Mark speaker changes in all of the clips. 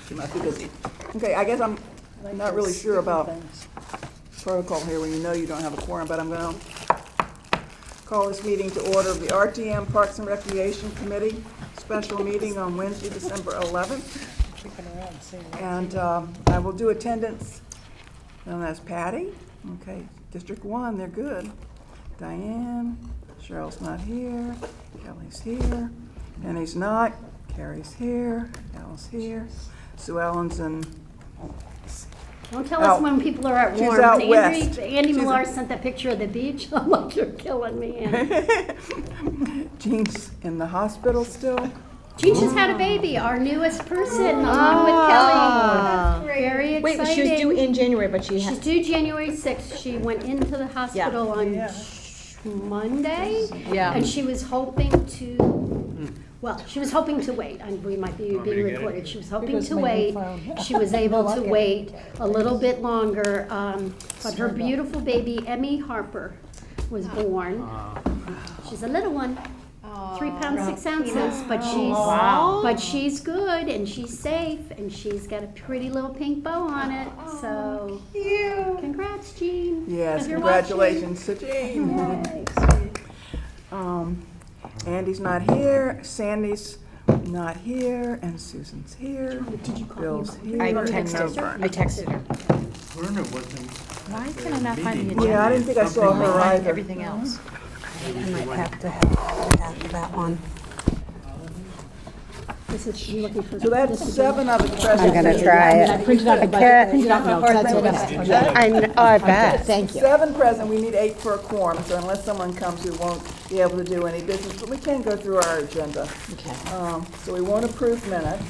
Speaker 1: She must be busy. Okay, I guess I'm not really sure about protocol here when you know you don't have a quorum, but I'm going to call this meeting to order of the RTM Parks and Recreation Committee special meeting on Wednesday, December 11th. And I will do attendance. And that's Patty. Okay, District 1, they're good. Diane, Cheryl's not here. Kelly's here. Penny's not. Carrie's here. Al's here. Sue Ellen's in.
Speaker 2: Don't tell us when people are at
Speaker 1: She's
Speaker 2: warm.
Speaker 1: out west.
Speaker 2: Andy Millar sent that picture of the beach. I'm like, you're killing me, Andy.
Speaker 1: Jean's in the hospital still.
Speaker 2: Jean just had a baby, our newest person, along with Kelly. Very exciting.
Speaker 3: Wait, but she was due in January, but she
Speaker 2: She's due January 6th. She went into the hospital on Monday.
Speaker 3: Yeah.
Speaker 2: And she was hoping to, well, she was hoping to wait. And we might be being recorded. She was hoping to wait. She was able to wait a little bit longer. But her beautiful baby, Emmy Harper, was born. She's a little one. 3 pounds 6 ounces, but she's good and she's safe and she's got a pretty little pink bow on it. So, congrats, Jean.
Speaker 1: Yes,
Speaker 2: If you're
Speaker 1: congratulations to Jean.
Speaker 2: watching.
Speaker 1: Andy's not here, Sandy's not here, and Susan's here. Bill's here.
Speaker 3: I
Speaker 1: and no
Speaker 3: texted
Speaker 1: Vern.
Speaker 3: her.
Speaker 4: Werner wasn't.
Speaker 3: Why can I not find the agenda?
Speaker 1: Yeah, I didn't think I saw her either.
Speaker 3: Everything else.
Speaker 5: I might have to have that one.
Speaker 2: This is, she's looking for.
Speaker 1: So that's 7 of the present.
Speaker 5: I'm gonna try it.
Speaker 3: I printed out the budget. Printed out notes. That's what
Speaker 5: I bet.
Speaker 3: Thank you.
Speaker 1: 7 present, we need 8 for a quorum, so unless someone comes, we won't be able to do any business, but we can go through our agenda.
Speaker 3: Okay.
Speaker 1: So we won't approve minutes,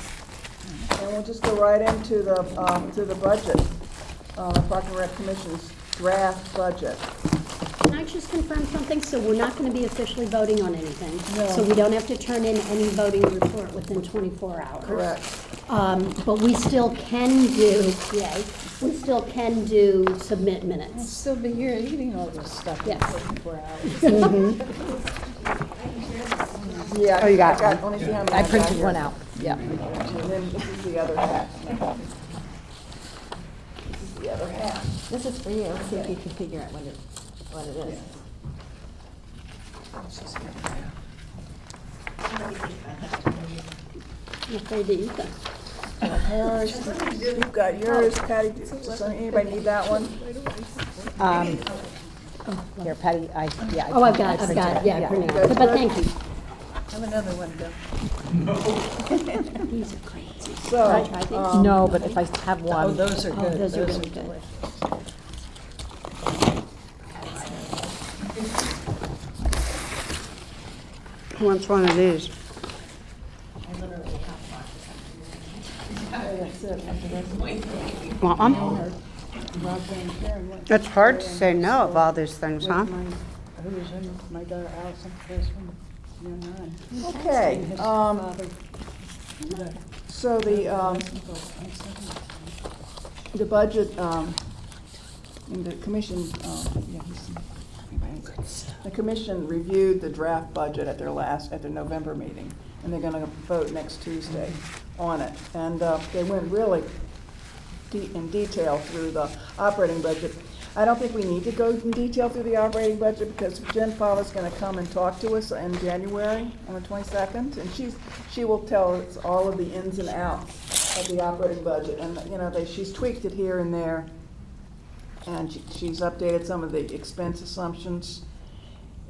Speaker 1: and we'll just go right into the, to the budget, the Park and Rec Commission's draft budget.
Speaker 2: Can I just confirm something? So we're not going to be officially voting on anything.
Speaker 1: No.
Speaker 2: So we don't have to turn in any voting report within 24 hours.
Speaker 1: Correct.
Speaker 2: But we still can do, yay, we still can do submit
Speaker 6: I'll
Speaker 2: minutes.
Speaker 6: still be here eating all this stuff in
Speaker 2: Yes.
Speaker 6: 24 hours.
Speaker 1: Yeah.
Speaker 5: Oh, you got
Speaker 1: I let me see how many
Speaker 3: I
Speaker 1: got
Speaker 3: printed
Speaker 1: here.
Speaker 3: one out. Yep.
Speaker 1: And then this is the other half. This is the other half.
Speaker 3: This is for you. Let's see if you can figure out what it is.
Speaker 2: I'm afraid to eat them.
Speaker 1: Hers, you've got yours, Patty, does anybody need that one?
Speaker 3: Here, Patty, yeah.
Speaker 2: Oh, I've got it, yeah, printed out. But thank you.
Speaker 6: Have another one, Bill.
Speaker 2: These are crazy.
Speaker 1: So,
Speaker 2: I tried these.
Speaker 3: No, but if I have
Speaker 6: Oh,
Speaker 3: one.
Speaker 6: those are good.
Speaker 2: Those are really good.
Speaker 5: Who wants one of these? Want one? It's hard to say no of all these things, huh?
Speaker 6: Who was in, my daughter Allison, this one, you and I.
Speaker 1: okay, so the budget, and the commission, the commission reviewed the draft budget at their November meeting, and they're gonna vote next Tuesday on it. And they went really in detail through the operating budget. I don't think we need to go in detail through the operating budget because Jen Fowler's gonna come and talk to us in January on the 22nd, and she will tell us all of the ins and outs of the operating budget. And, you know, she's tweaked it here and there, and she's updated some of the expense assumptions.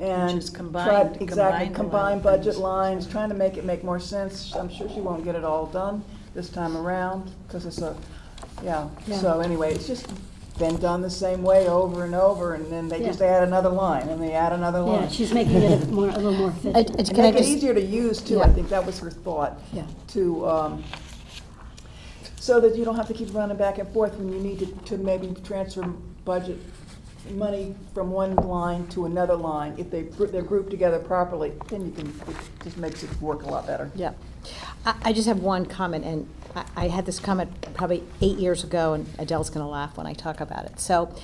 Speaker 1: And
Speaker 6: Which is combined-
Speaker 1: tried, exactly,
Speaker 6: combined
Speaker 1: combined
Speaker 6: line
Speaker 1: budget
Speaker 6: things.
Speaker 1: lines, trying to make it make more sense. I'm sure she won't get it all done this time around, because it's so anyway, it's just been done the same way over and over, and then they just add another line, and they add another line.
Speaker 2: Yeah, she's making it a little more fit.
Speaker 1: And make it easier to use too, I think that was her thought.
Speaker 2: Yeah.
Speaker 1: To, so that you don't have to keep running back and forth when you need to maybe transfer budget money from one line to another line. If they're grouped together properly, then it just makes it work a lot better.
Speaker 3: Yeah. I just have one comment, and I had this comment probably 8 years ago, and Adele's going to laugh when I talk about it. So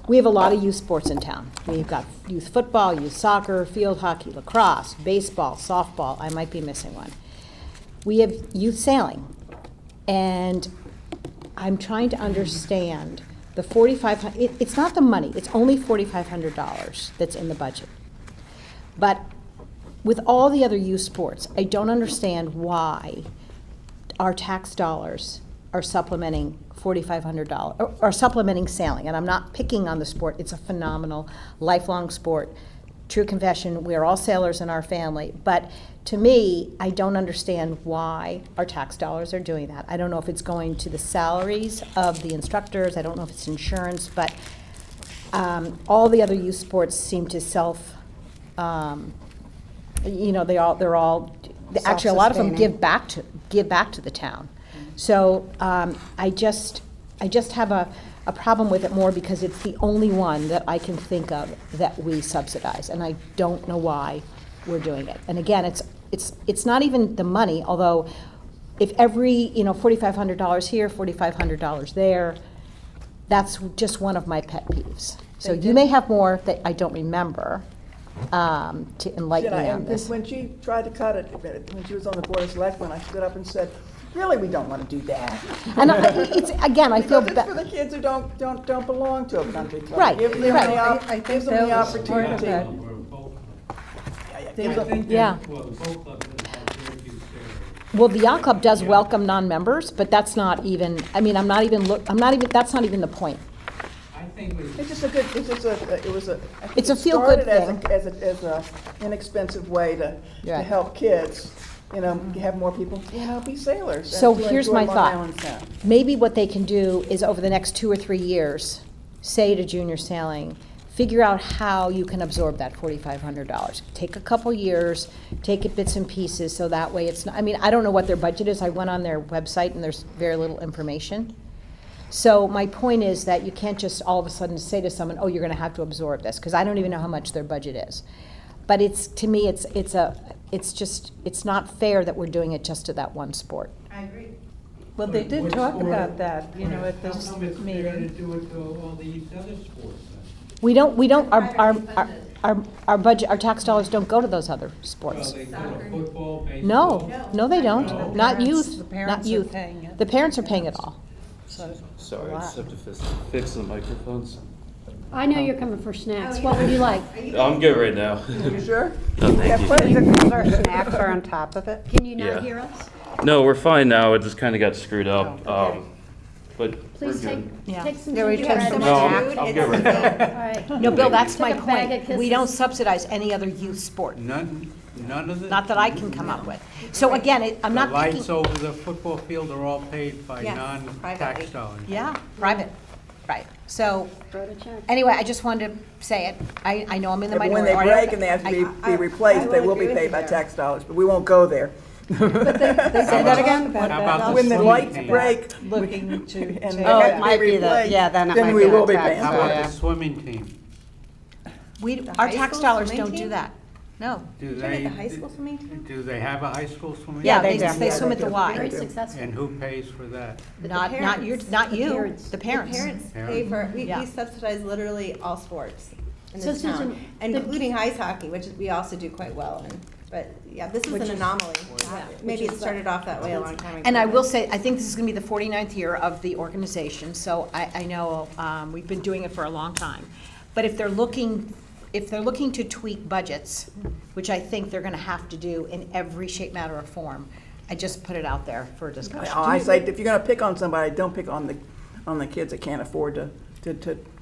Speaker 3: we have a lot of youth sports in town. We've got youth football, youth soccer, field hockey, lacrosse, baseball, softball. I might be missing one. We have youth sailing. And I'm trying to understand the $4,500, it's not the money, it's only $4,500 that's in the budget. But with all the other youth sports, I don't understand why our tax dollars are supplementing $4,500, or supplementing sailing. And I'm not picking on the sport, it's a phenomenal, lifelong sport. True confession, we're all sailors in our family. But to me, I don't understand why our tax dollars are doing that. I don't know if it's going to the salaries of the instructors, I don't know if it's insurance, but all the other youth sports seem to they're all, actually, a lot of them give back to the town. So I just have a problem with it more because it's the only one that I can think of that we subsidize, and I don't know why we're doing it. And again, it's not even the money, although if every, $4,500 here, $4,500 there, that's just one of my pet peeves. So you may have more that I don't remember to enlighten me on this.
Speaker 1: When she tried to cut it, when she was on the Board of Selectmen, I stood up and said, really, we don't want to do that.
Speaker 3: And I feel
Speaker 1: Because it's for the kids who don't belong to a country club.
Speaker 3: Right,
Speaker 1: Give them
Speaker 3: right.
Speaker 1: the gives them the opportunity.
Speaker 3: Yeah. Well, the yacht club does welcome non-members, but that's not even, that's not even the point.
Speaker 1: It's just a good,
Speaker 3: It's a feel-good thing.
Speaker 1: As a inexpensive way to
Speaker 3: Right.
Speaker 1: help kids, have more people, be sailors. and
Speaker 3: So
Speaker 1: to
Speaker 3: here's
Speaker 1: enjoy
Speaker 3: my
Speaker 1: Long
Speaker 3: thought.
Speaker 1: Island Sound.
Speaker 3: Maybe what they can do is over the next 2 or 3 years, say to junior sailing, figure out how you can absorb that $4,500. Take a couple years, take it bits and pieces, so that way it's not, I don't know what their budget is. I went on their website and there's very little information. So my point is that you can't just all of a sudden say to someone, oh, you're gonna have to absorb this, because I don't even know how much their budget is. But to me, it's not fair that we're doing it just to that one sport.
Speaker 4: I agree.
Speaker 6: Well, they did talk about that, at this
Speaker 7: How come it's fair to
Speaker 6: meeting.
Speaker 7: do it to all these other sports
Speaker 3: Our budget, our tax dollars don't go to those other
Speaker 7: then? Well,
Speaker 3: sports.
Speaker 7: they go to football, baseball.
Speaker 3: No, they don't.
Speaker 7: No.
Speaker 3: Not
Speaker 6: The
Speaker 3: youth,
Speaker 6: parents
Speaker 3: not
Speaker 6: are
Speaker 3: youth.
Speaker 6: paying it.
Speaker 3: The parents are paying it all.
Speaker 8: Sorry, I just have to fix the microphones.
Speaker 2: I know you're coming for snacks. What would you like?
Speaker 8: I'm good right now.
Speaker 1: You sure?
Speaker 8: No, thank you.
Speaker 1: plenty.
Speaker 5: Because our snacks are on top of it.
Speaker 2: Can you
Speaker 8: Yeah.
Speaker 2: not hear us?
Speaker 8: No, we're fine now. It just kind of got screwed up.
Speaker 5: Oh, okay.
Speaker 8: But we're
Speaker 2: Please
Speaker 8: good.
Speaker 2: take some
Speaker 5: Yeah, we
Speaker 2: gingerbread.
Speaker 5: took some
Speaker 8: No,
Speaker 5: snacks.
Speaker 8: I'm good right now.
Speaker 2: All right.
Speaker 3: No, Bill, that's my
Speaker 2: Take a bag of
Speaker 3: point. We
Speaker 2: kisses.
Speaker 3: don't subsidize any other youth sport,
Speaker 7: None of the.
Speaker 3: not that I can come up with. So again, I'm not
Speaker 7: The lights
Speaker 3: picking,
Speaker 7: over the football field are all paid by
Speaker 4: Yes,
Speaker 7: non-tax
Speaker 4: privately.
Speaker 7: dollars.
Speaker 3: yeah, private, right. So,
Speaker 2: Wrote a check.
Speaker 3: anyway, I just wanted to say it. I know I'm in the
Speaker 1: When
Speaker 3: minority.
Speaker 1: they break and they have to
Speaker 4: I-
Speaker 1: be replaced, they
Speaker 4: I would
Speaker 1: will be
Speaker 4: agree with
Speaker 1: paid
Speaker 4: you
Speaker 1: by
Speaker 4: there.
Speaker 1: tax dollars, but we won't go there.
Speaker 6: They say
Speaker 5: that again?
Speaker 7: How about the
Speaker 1: When the
Speaker 7: swimming
Speaker 1: lights
Speaker 7: team?
Speaker 1: break,
Speaker 6: Looking to
Speaker 1: and
Speaker 6: take
Speaker 1: they
Speaker 5: Oh,
Speaker 1: have
Speaker 5: it
Speaker 1: to
Speaker 5: might
Speaker 1: be
Speaker 5: be the,
Speaker 1: replaced,
Speaker 5: yeah, then it
Speaker 1: then
Speaker 5: might
Speaker 1: we
Speaker 5: be
Speaker 1: will
Speaker 5: the
Speaker 1: be
Speaker 5: tax.
Speaker 1: paying
Speaker 7: How
Speaker 1: for
Speaker 7: about
Speaker 1: it.
Speaker 7: the swimming team?
Speaker 3: Our
Speaker 4: high
Speaker 3: tax
Speaker 4: school
Speaker 3: dollars
Speaker 4: swimming
Speaker 3: don't do
Speaker 4: team?
Speaker 3: that. No.
Speaker 7: Do
Speaker 4: Did you
Speaker 7: they?
Speaker 4: get the high school swimming team?
Speaker 7: Do they have a high school swimming?
Speaker 3: Yeah,
Speaker 5: they
Speaker 3: they
Speaker 5: do.
Speaker 3: swim at the
Speaker 2: Very
Speaker 3: Y.
Speaker 2: successful.
Speaker 7: And who pays for that?
Speaker 3: Not you,
Speaker 4: parents.
Speaker 3: not
Speaker 2: The
Speaker 3: you,
Speaker 2: parents.
Speaker 3: the parents.
Speaker 4: The parents pay for,
Speaker 3: Yeah.
Speaker 4: we subsidize literally all sports in
Speaker 2: So
Speaker 4: this town,
Speaker 2: Susan,
Speaker 4: including ice hockey, which we also do quite well in. But yeah, this is an anomaly. Maybe it started off that way a long time ago.
Speaker 3: And I will say, I think this is going to be the 49th year of the organization, so I know we've been doing it for a long time. But if they're looking to tweak budgets, which I think they're going to have to do in every shape, matter, or form, I just put it out there for discussion.
Speaker 1: I say, if you're gonna pick on somebody, don't pick on the kids that can't afford to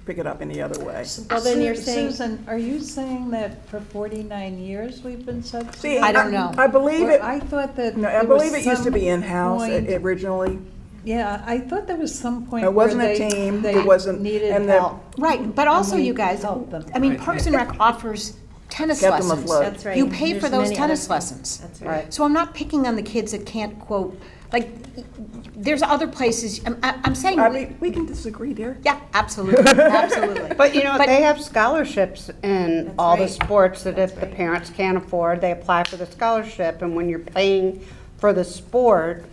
Speaker 1: pick it up any other way.
Speaker 4: Well, then you're saying-
Speaker 6: Susan, are you saying that for 49 years we've been subsidizing?
Speaker 1: See,
Speaker 3: I don't know.
Speaker 1: I believe
Speaker 6: Well,
Speaker 1: it,
Speaker 6: I thought that
Speaker 1: no, I
Speaker 6: there was
Speaker 1: believe it used to be
Speaker 6: some
Speaker 1: in-house
Speaker 6: point-
Speaker 1: originally.
Speaker 6: Yeah, I thought there was some point
Speaker 1: It wasn't
Speaker 6: where
Speaker 1: a team,
Speaker 6: they
Speaker 1: it wasn't-
Speaker 6: needed
Speaker 1: and the-
Speaker 6: help.
Speaker 3: Right, but also
Speaker 6: we
Speaker 3: you guys,
Speaker 6: help them.
Speaker 3: I mean, Parks and Rec offers tennis
Speaker 1: Kept them
Speaker 3: lessons.
Speaker 1: afloat.
Speaker 4: That's right.
Speaker 3: You pay for
Speaker 4: There's
Speaker 3: those
Speaker 4: many
Speaker 3: tennis
Speaker 4: other-
Speaker 3: lessons.
Speaker 4: That's
Speaker 5: Right.
Speaker 4: right.
Speaker 3: So I'm not picking on the kids that can't quote, like, there's other places, I'm saying,
Speaker 1: I mean, we can disagree, dear.
Speaker 3: yeah, absolutely, absolutely.
Speaker 5: But they have scholarships in
Speaker 4: That's
Speaker 5: all the
Speaker 4: right.
Speaker 5: sports that
Speaker 4: That's
Speaker 5: if the
Speaker 4: right.
Speaker 5: parents can't afford, they apply for the scholarship. And when you're paying for the sport,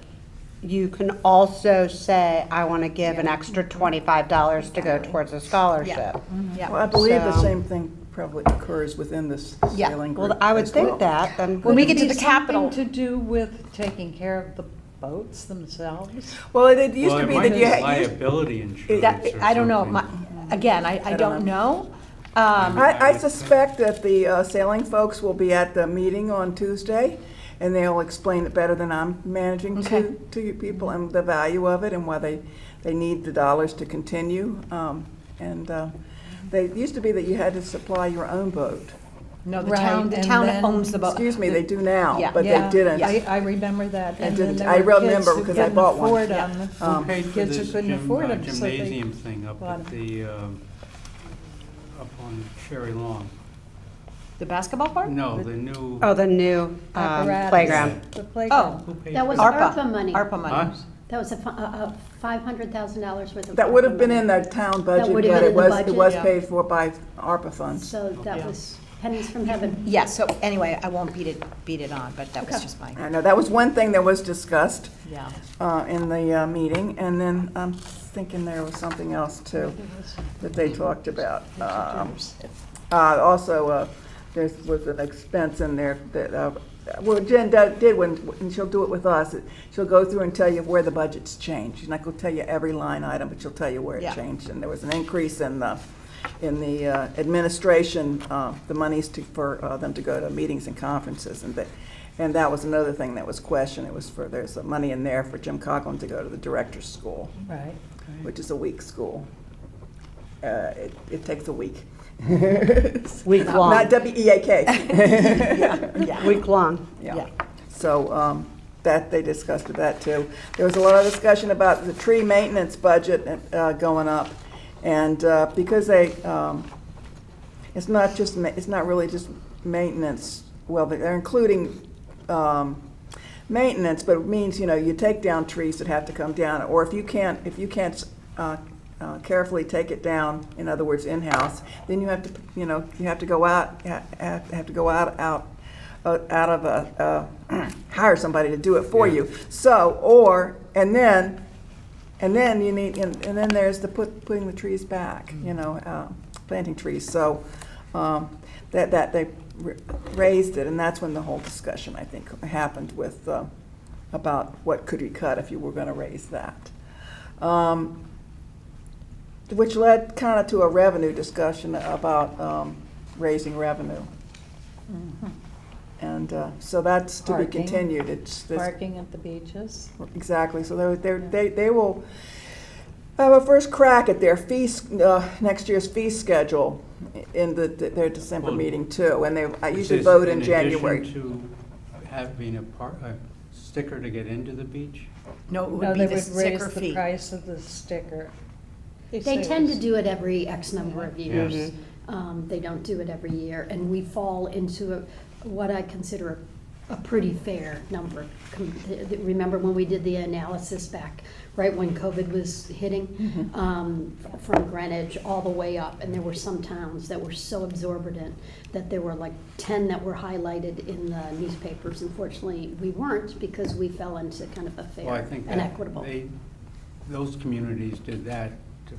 Speaker 5: you can also say, I want to give an extra $25 to go towards a scholarship.
Speaker 3: Yeah.
Speaker 1: Well, I believe the
Speaker 5: So-
Speaker 1: same thing probably occurs within this
Speaker 3: Yeah.
Speaker 1: sailing group
Speaker 5: Well, I would
Speaker 1: as well.
Speaker 5: think that, then.
Speaker 3: When we get to
Speaker 6: Could
Speaker 3: the
Speaker 6: it be
Speaker 3: Capitol-
Speaker 6: something to do with taking care of the boats themselves?
Speaker 1: Well, it used
Speaker 7: Well,
Speaker 1: to
Speaker 7: it
Speaker 1: be
Speaker 7: might
Speaker 1: that
Speaker 7: be
Speaker 1: you had.
Speaker 7: liability insurance
Speaker 3: That,
Speaker 7: or
Speaker 3: I don't know,
Speaker 7: something.
Speaker 3: again, I
Speaker 1: don't
Speaker 3: don't know.
Speaker 1: I suspect that the sailing folks will be at the meeting on Tuesday, and they'll explain it better than I'm managing
Speaker 3: Okay.
Speaker 1: to you people, and the value of it, and why they need the dollars to continue. They used to be that you had to supply your own boat.
Speaker 3: No, the
Speaker 6: Right,
Speaker 3: town,
Speaker 6: and
Speaker 3: town
Speaker 6: then-
Speaker 3: owns the boat.
Speaker 1: Excuse me, they do now,
Speaker 3: Yeah.
Speaker 1: but they
Speaker 6: Yeah,
Speaker 1: didn't.
Speaker 6: I remember that. And
Speaker 1: didn't.
Speaker 6: then
Speaker 1: I
Speaker 6: there were kids
Speaker 1: remember
Speaker 6: who
Speaker 1: because I
Speaker 6: couldn't
Speaker 1: bought one.
Speaker 6: afford
Speaker 3: Yeah.
Speaker 6: them.
Speaker 7: Who paid for
Speaker 6: Kids who
Speaker 7: this
Speaker 6: couldn't afford them, so they
Speaker 7: gymnasium thing up
Speaker 6: bought
Speaker 7: at
Speaker 6: 'em.
Speaker 7: the, up on Cherry Lawn?
Speaker 3: The basketball part?
Speaker 7: No, the new.
Speaker 5: Oh, the new
Speaker 6: Apparatus.
Speaker 5: playground.
Speaker 6: The playground.
Speaker 7: Who paid
Speaker 2: That
Speaker 7: for
Speaker 2: was
Speaker 7: it?
Speaker 2: ARPA money.
Speaker 3: ARPA money.
Speaker 7: Huh?
Speaker 2: That was a $500,000 worth of.
Speaker 1: That would have
Speaker 2: ARPA
Speaker 1: been
Speaker 2: money.
Speaker 1: in the town budget,
Speaker 2: would have
Speaker 1: but
Speaker 2: been
Speaker 1: it
Speaker 2: in the
Speaker 1: was,
Speaker 2: budget,
Speaker 1: it was
Speaker 3: yeah.
Speaker 1: paid for by ARPA funds.
Speaker 2: So that was pennies from heaven.
Speaker 3: Yeah, so anyway, I won't beat it on, but that was
Speaker 2: Okay.
Speaker 3: just my,
Speaker 1: I know, that was one thing that was discussed
Speaker 3: yeah.
Speaker 1: in the meeting, and then I'm thinking there was something else too that they talked about. Also, there was an expense in there that, well, Jen did when she'll do it with us, she'll go through and tell you where the budget's changed. She's not gonna tell you every line item, but she'll tell you where it
Speaker 3: Yeah.
Speaker 1: changed. And there was an increase in the administration, the monies for them to go to meetings and conferences, and that was another thing that was questioned. It was there's some money in there for Jim Coughlin to go to the director's school,
Speaker 6: Right.
Speaker 1: which is a week school. It takes a week.
Speaker 5: Week long.
Speaker 1: Not W-E-A-K.
Speaker 3: Yeah.
Speaker 5: Week long.
Speaker 1: Yeah. So that, they discussed that too. There was a lot of discussion about the tree maintenance budget going up. And because it's not really just maintenance, well, they're including maintenance, but it means, you take down trees that have to come down, or if you can't carefully take it down, in other words, in-house, then you have to, you have to go out, hire somebody to do it for you. So, and then you need, and then there's the putting the trees back, planting trees. So that they raised it, and that's when the whole discussion, I think, happened with about what could we cut if you were going to raise that, which led kind of to a revenue discussion about raising revenue. And so that's to be
Speaker 6: Parking.
Speaker 1: continued. It's
Speaker 6: Parking at the beaches.
Speaker 1: exactly. So they will have a first crack at their fees, next year's fee schedule in their December
Speaker 7: Well,
Speaker 1: meeting too. And they
Speaker 7: Is
Speaker 1: usually
Speaker 7: this
Speaker 1: vote in January.
Speaker 7: addition to having a sticker to get into the beach?
Speaker 3: No, it
Speaker 6: No,
Speaker 3: would be
Speaker 6: they
Speaker 3: the
Speaker 6: would
Speaker 3: sticker
Speaker 6: raise the
Speaker 3: fee.
Speaker 6: price of the sticker.
Speaker 2: They
Speaker 6: say
Speaker 2: tend to
Speaker 6: it's-
Speaker 2: do it every X number of years.
Speaker 7: Yes.
Speaker 2: They don't do it every year, and we fall into what I consider a pretty fair number. Remember when we did the analysis back, right when COVID was hitting, from Greenwich all the way up, and there were some towns that were so exorbitant that there were like 10 that were highlighted in the newspapers. Unfortunately, we weren't, because we fell into kind of a
Speaker 7: Well, I
Speaker 2: fair
Speaker 7: think
Speaker 2: and
Speaker 7: that
Speaker 2: equitable.
Speaker 7: those communities did that to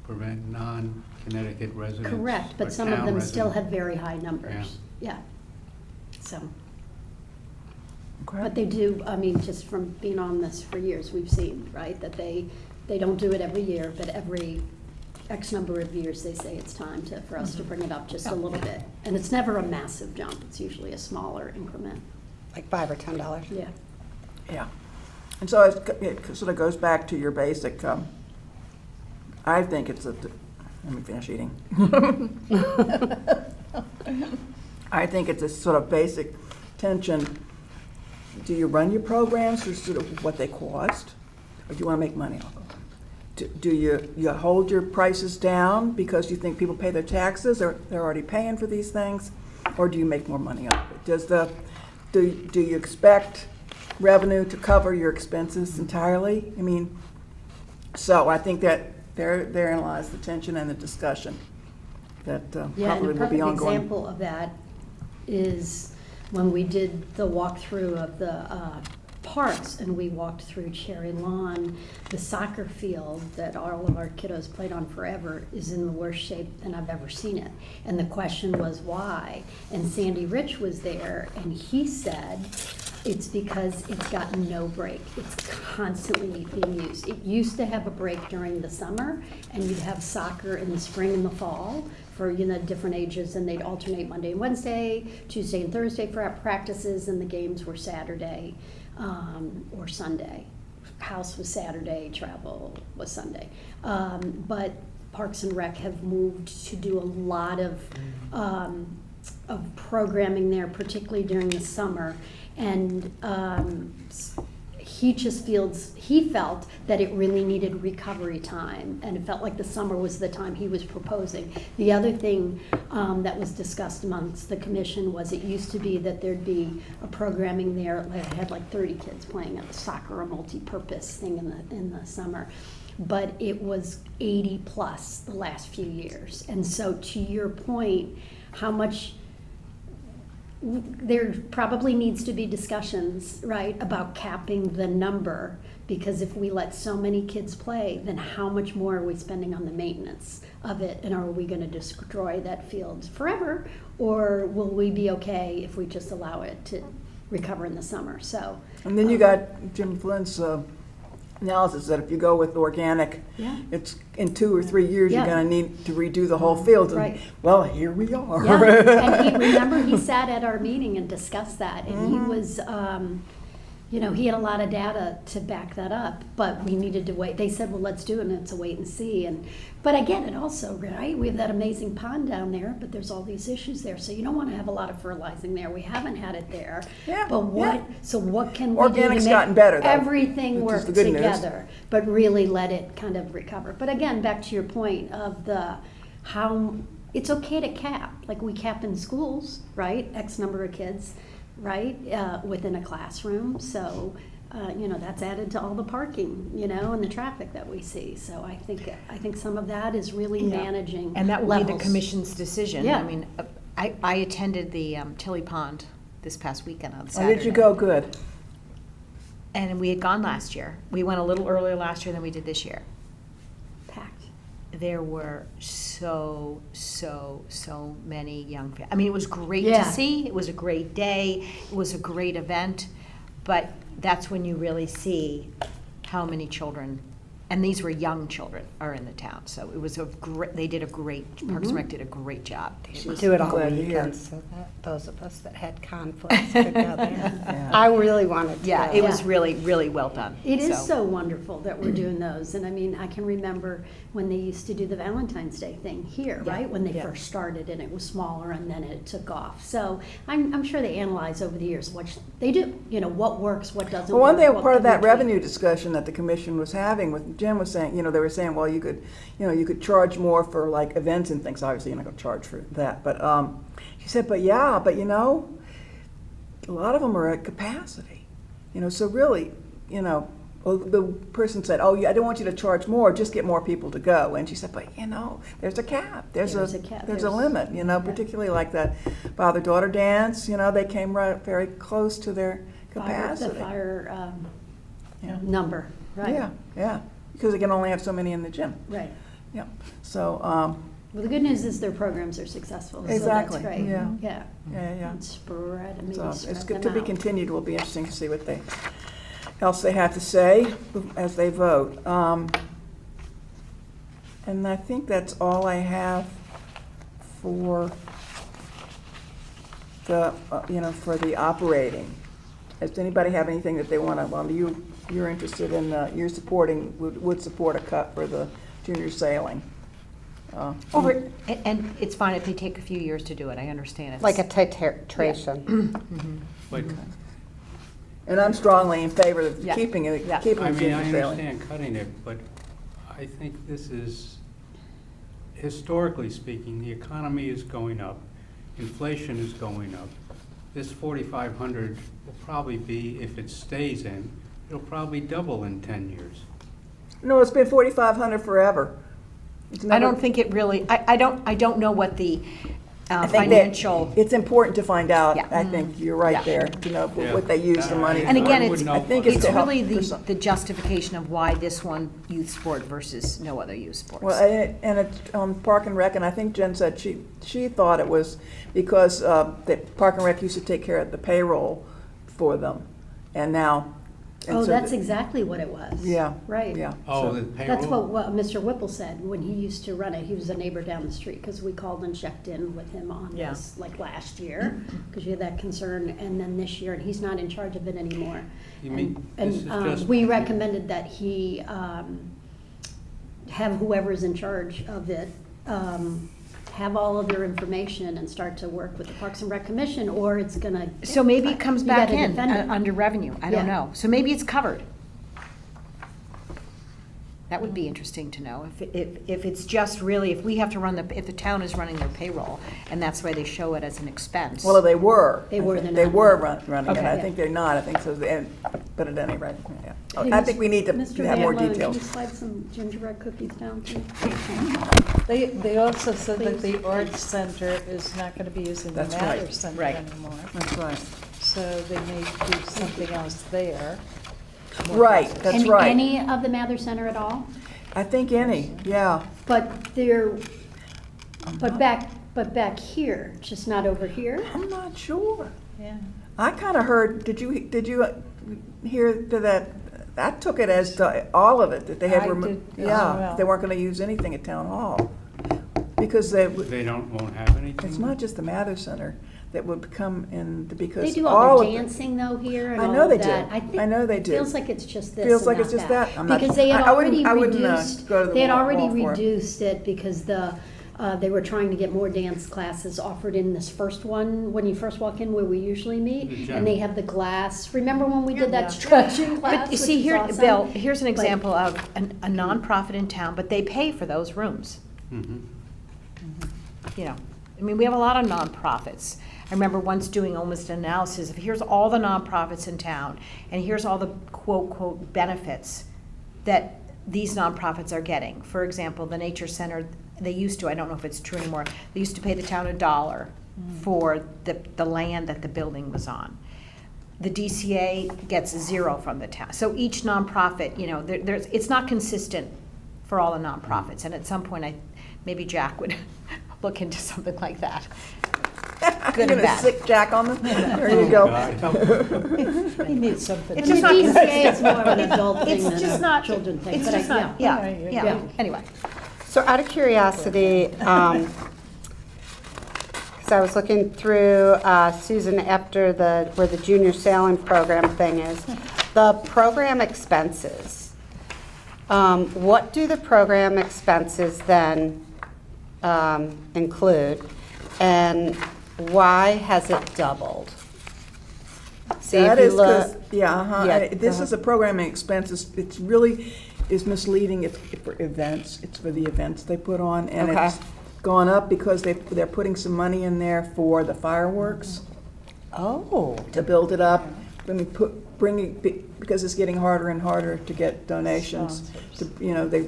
Speaker 7: prevent non-Connecticut residents.
Speaker 2: Correct, but some of
Speaker 7: town
Speaker 2: them still
Speaker 7: residents.
Speaker 2: had very high numbers. Yeah. So, but they do, I mean, just from being on this for years, we've seen, right, that they don't do it every year, but every X number of years, they say it's time for us to bring it up just a little bit. And it's never a massive jump, it's usually a smaller increment.
Speaker 5: Like $5 or $10.
Speaker 2: Yeah.
Speaker 1: Yeah. And so it sort of goes back to your basic, I think it's let me finish eating. I think it's a sort of basic tension. Do you run your programs for sort of what they cost, or do you want to make money off of them? Do you hold your prices down because you think people pay their taxes, or they're already paying for these things, or do you make more money off it? Do you expect revenue to cover your expenses entirely? I mean, so I think that therein lies the tension and the discussion that
Speaker 2: Yeah, and
Speaker 1: probably
Speaker 2: a
Speaker 1: will be
Speaker 2: perfect
Speaker 1: ongoing.
Speaker 2: example of that is when we did the walkthrough of the parks, and we walked through Cherry Lawn. The soccer field that all of our kiddos played on forever is in the worst shape than I've ever seen it. And the question was why? And Sandy Rich was there, and he said, It's because it's got no break. It's constantly being used. It used to have a break during the summer, and you'd have soccer in the spring and the fall for, different ages, and they'd alternate Monday and Wednesday, Tuesday and Thursday for our practices, and the games were Saturday or Sunday. House was Saturday, travel was Sunday. But Parks and Rec have moved to do a lot of programming there, particularly during the summer. And he felt that it really needed recovery time, and it felt like the summer was the time he was proposing. The other thing that was discussed amongst the commission was it used to be that there'd be a programming there that had like 30 kids playing at the soccer or multi-purpose thing in the summer. But it was 80 plus the last few years. And so to your point, how much there probably needs to be discussions, right, about capping the number, because if we let so many kids play, then how much more are we spending on the maintenance of it, and are we going to destroy that field forever, or will we be okay if we just allow it to recover in the summer? So,
Speaker 1: And then you got Jim Flynn's analysis that if you go with organic,
Speaker 2: Yeah.
Speaker 1: it's in 2 or 3 years, you're
Speaker 2: Yeah.
Speaker 1: gonna need to redo the whole field. And,
Speaker 2: Right.
Speaker 1: well, here we are.
Speaker 2: yeah, and he sat at our meeting and discussed that, and he was, he had a lot of data to back that up, but we needed to wait. They said, well, let's do it, and it's a wait and see. But I get it also, right? We have that amazing pond down there, but there's all these issues there, so you don't want to have a lot of fertilizing there. We haven't had it there.
Speaker 1: Yeah,
Speaker 2: But what can we do to
Speaker 1: Organic's
Speaker 2: make
Speaker 1: gotten better, though,
Speaker 2: everything
Speaker 1: which
Speaker 2: work
Speaker 1: is the good news.
Speaker 2: together, but really let it kind of recover? But again, back to your point of how it's okay to cap, like we cap in schools, right? X number of kids, right, within a classroom. So, that's added to all the parking, and the traffic that we see. So I think some of that is really managing
Speaker 3: And that will be the
Speaker 2: levels.
Speaker 3: commission's decision.
Speaker 2: Yeah.
Speaker 3: I mean, I attended the Tilly Pond this past weekend on
Speaker 1: Oh,
Speaker 3: Saturday.
Speaker 1: did you go? Good.
Speaker 3: And we had gone last year. We went a little earlier last year than we did this year.
Speaker 2: Packed.
Speaker 3: There were so many young families. I mean, it was great
Speaker 2: Yeah.
Speaker 3: to see. It was a great day. It was a great event. But that's when you really see how many children, and these were young children, are in the town. So it was they did a great, Parks and Rec did a great job. It was,
Speaker 5: Do it all
Speaker 1: Glad to hear.
Speaker 5: weekend so that those of us that had conflicts could go there.
Speaker 1: Yeah.
Speaker 5: I really wanted to
Speaker 3: yeah,
Speaker 5: go.
Speaker 3: it was
Speaker 2: Yeah.
Speaker 3: really, really well done.
Speaker 2: It is so wonderful that we're doing those. And I mean, I can remember when they used to do the Valentine's Day thing here,
Speaker 3: Yeah.
Speaker 2: right? When they
Speaker 3: Yeah.
Speaker 2: first started and it was smaller and then it took off. So I'm sure they analyze over the years what they do, what works, what doesn't
Speaker 1: Well,
Speaker 2: work.
Speaker 1: one thing,
Speaker 2: what
Speaker 1: part of
Speaker 2: can we
Speaker 1: that
Speaker 2: tweak.
Speaker 1: revenue discussion that the commission was having with Jim was saying, they were saying, well, you could charge more for like events and things. Obviously, you're not going to charge for that. But she said, but a lot of them are at capacity. So really, well, the person said, oh, yeah, I don't want you to charge more, just get more people to go. And she said, but there's a cap. There's a
Speaker 2: cap.
Speaker 1: There's a limit, particularly like that father-daughter dance, they came right very close to their capacity.
Speaker 2: The fire
Speaker 1: Yeah.
Speaker 2: number, right?
Speaker 1: Yeah, because they can only have so many in the gym.
Speaker 2: Right.
Speaker 1: Yeah, so,
Speaker 2: Well, the good news is their programs are successful.
Speaker 1: Exactly,
Speaker 2: So that's great.
Speaker 1: yeah.
Speaker 2: Yeah.
Speaker 1: yeah.
Speaker 2: And maybe
Speaker 1: So
Speaker 2: spread
Speaker 1: it's good
Speaker 2: them
Speaker 1: to be
Speaker 2: out.
Speaker 1: continued. It will be interesting to see what else they have to say as they vote. And I think that's all I have for for the operating. Does anybody have anything that they want to, you're interested in, you're supporting, would support a cut for the junior sailing?
Speaker 3: And it's fine if they take a few years to do it. I understand it.
Speaker 5: Like a titration.
Speaker 7: But,
Speaker 1: And I'm strongly in favor of
Speaker 3: Yeah.
Speaker 1: keeping
Speaker 3: Yeah.
Speaker 1: keeping
Speaker 7: I mean,
Speaker 1: junior
Speaker 7: I
Speaker 1: sailing.
Speaker 7: understand cutting it, but I think this is, historically speaking, the economy is going up, inflation is going up. This 4,500 will probably be, if it stays in, it'll probably double in 10 years.
Speaker 1: No, it's been 4,500 forever. It's
Speaker 3: I
Speaker 1: never-
Speaker 3: don't think it really, I don't know what the
Speaker 1: I think that
Speaker 3: financial.
Speaker 1: It's important to find out.
Speaker 3: Yeah.
Speaker 1: I think you're right
Speaker 3: Yeah.
Speaker 1: there, to know
Speaker 7: Yeah.
Speaker 1: what they use the money.
Speaker 3: And
Speaker 1: for.
Speaker 3: again,
Speaker 7: I
Speaker 3: it's,
Speaker 7: wouldn't know
Speaker 1: I think
Speaker 7: what-
Speaker 1: it's
Speaker 3: it's
Speaker 1: to help
Speaker 3: really
Speaker 1: for some-
Speaker 3: the justification of why this one youth sport versus no other youth sports.
Speaker 1: Well, and it's on Park and Rec, and I think Jen said she thought it was because the Park and Rec used to take care of the payroll for them. And now. and
Speaker 2: Oh,
Speaker 1: so
Speaker 2: that's
Speaker 1: the-
Speaker 2: exactly what it was.
Speaker 1: Yeah.
Speaker 2: Right.
Speaker 1: Yeah.
Speaker 7: Oh,
Speaker 1: so-
Speaker 7: the payroll?
Speaker 2: That's what Mr. Whipple said when he used to run it. He was a neighbor down the street, because we called and checked in with him on
Speaker 3: Yeah.
Speaker 2: this, like last year, because you had that concern, and then this year, and he's not in charge of it anymore.
Speaker 7: You mean,
Speaker 2: And-
Speaker 7: this is
Speaker 2: and,
Speaker 7: just-
Speaker 2: we recommended that he have whoever's in charge of it, have all of their information and start to work with the Parks and Rec Commission, or it's gonna.
Speaker 3: So maybe it comes
Speaker 2: You
Speaker 3: back
Speaker 2: gotta
Speaker 3: in
Speaker 2: defend it.
Speaker 3: under revenue, I don't
Speaker 2: Yeah.
Speaker 3: know. So maybe it's covered. That would be interesting to know, if it's just really, if we have to run if the town is running their payroll, and that's why they show it as an expense.
Speaker 1: Well, they were.
Speaker 2: They were, they're
Speaker 1: They
Speaker 2: not
Speaker 1: were
Speaker 2: now.
Speaker 1: running it.
Speaker 3: Okay.
Speaker 1: I think they're not. I think so. But at any rate, yeah.
Speaker 2: Hey,
Speaker 1: I think we need to
Speaker 2: Mr.
Speaker 1: have more
Speaker 2: Van Loan,
Speaker 1: details.
Speaker 2: Can you slide some gingerbread cookies down, please?
Speaker 6: They also said that
Speaker 2: Please.
Speaker 6: the Arts Center is not gonna be using the
Speaker 1: That's right.
Speaker 6: Mather Center
Speaker 3: Right.
Speaker 6: anymore.
Speaker 1: That's right.
Speaker 6: So they may do something else there.
Speaker 1: Right, that's right.
Speaker 2: Any of the Mather Center at all?
Speaker 1: I think any, yeah.
Speaker 2: But they're, but back here, just not over here?
Speaker 1: I'm not sure.
Speaker 6: Yeah.
Speaker 1: I kind of heard, did you hear that, I took it as all of it, that they had
Speaker 6: I
Speaker 1: removed.
Speaker 6: did as
Speaker 1: Yeah,
Speaker 6: well.
Speaker 1: they weren't going to use anything at Town Hall. Because
Speaker 7: Won't have anything?
Speaker 1: it's not just the Mather Center that would come in, because
Speaker 2: They do
Speaker 1: all
Speaker 2: all
Speaker 1: of
Speaker 2: their
Speaker 1: the.
Speaker 2: dancing though here and
Speaker 1: I
Speaker 2: all
Speaker 1: know
Speaker 2: of
Speaker 1: they do.
Speaker 2: that.
Speaker 1: I know they do.
Speaker 2: Feels like it's just this
Speaker 1: Feels
Speaker 2: and
Speaker 1: like
Speaker 2: not
Speaker 1: it's just that. I'm not-
Speaker 2: Because they had
Speaker 1: I wouldn't-
Speaker 2: already
Speaker 1: I wouldn't,
Speaker 2: reduced,
Speaker 1: go to the
Speaker 2: they had
Speaker 1: wall
Speaker 2: already
Speaker 1: for it.
Speaker 2: reduced it because they were trying to get more dance classes offered in this first one, when you first walk in where we usually
Speaker 7: The
Speaker 2: meet.
Speaker 7: gym.
Speaker 2: And they have the glass, remember when we did that stretching class?
Speaker 3: But you see
Speaker 2: which
Speaker 3: here,
Speaker 2: was awesome?
Speaker 3: Bill, here's an
Speaker 2: But-
Speaker 3: example of a nonprofit in town, but they pay for those rooms.
Speaker 7: Mhm.
Speaker 3: You know, I mean, we have a lot of nonprofits. I remember once doing almost an analysis of here's all the nonprofits in town, and here's all the quote benefits that these nonprofits are getting. For example, the Nature Center, they used to, I don't know if it's true anymore, they used to pay the town $1 for the land that the building was on. The DCA gets 0 from the town. So each nonprofit, you know, it's not consistent for all the nonprofits. And at some point, maybe Jack would look into something like that. Good
Speaker 1: You're
Speaker 3: and
Speaker 1: gonna
Speaker 3: bad.
Speaker 1: sick Jack on them? There you go.
Speaker 6: He needs something.
Speaker 3: It's
Speaker 2: The
Speaker 3: just not
Speaker 2: DCA is more of an adult thing
Speaker 3: It's
Speaker 2: than
Speaker 3: just
Speaker 2: a
Speaker 3: not,
Speaker 2: children thing.
Speaker 3: it's
Speaker 2: but
Speaker 3: just not,
Speaker 6: Yeah,
Speaker 3: yeah,
Speaker 6: yeah.
Speaker 3: yeah, anyway.
Speaker 5: So out of curiosity, because I was looking through, Susan, after where the junior sailing program thing is, the program expenses. What do the program expenses then include? And why has it doubled? See, if
Speaker 1: That
Speaker 5: you
Speaker 1: is
Speaker 5: look,
Speaker 1: 'cause- yeah, uh-huh.
Speaker 5: Yeah,
Speaker 1: This is a programming expenses. It's really is misleading. It's for events. It's for the events they put on, and
Speaker 5: Okay.
Speaker 1: it's gone up because they're putting some money in there for the fireworks
Speaker 5: oh,
Speaker 1: to build it up. I mean, because it's getting harder and harder to get donations. They're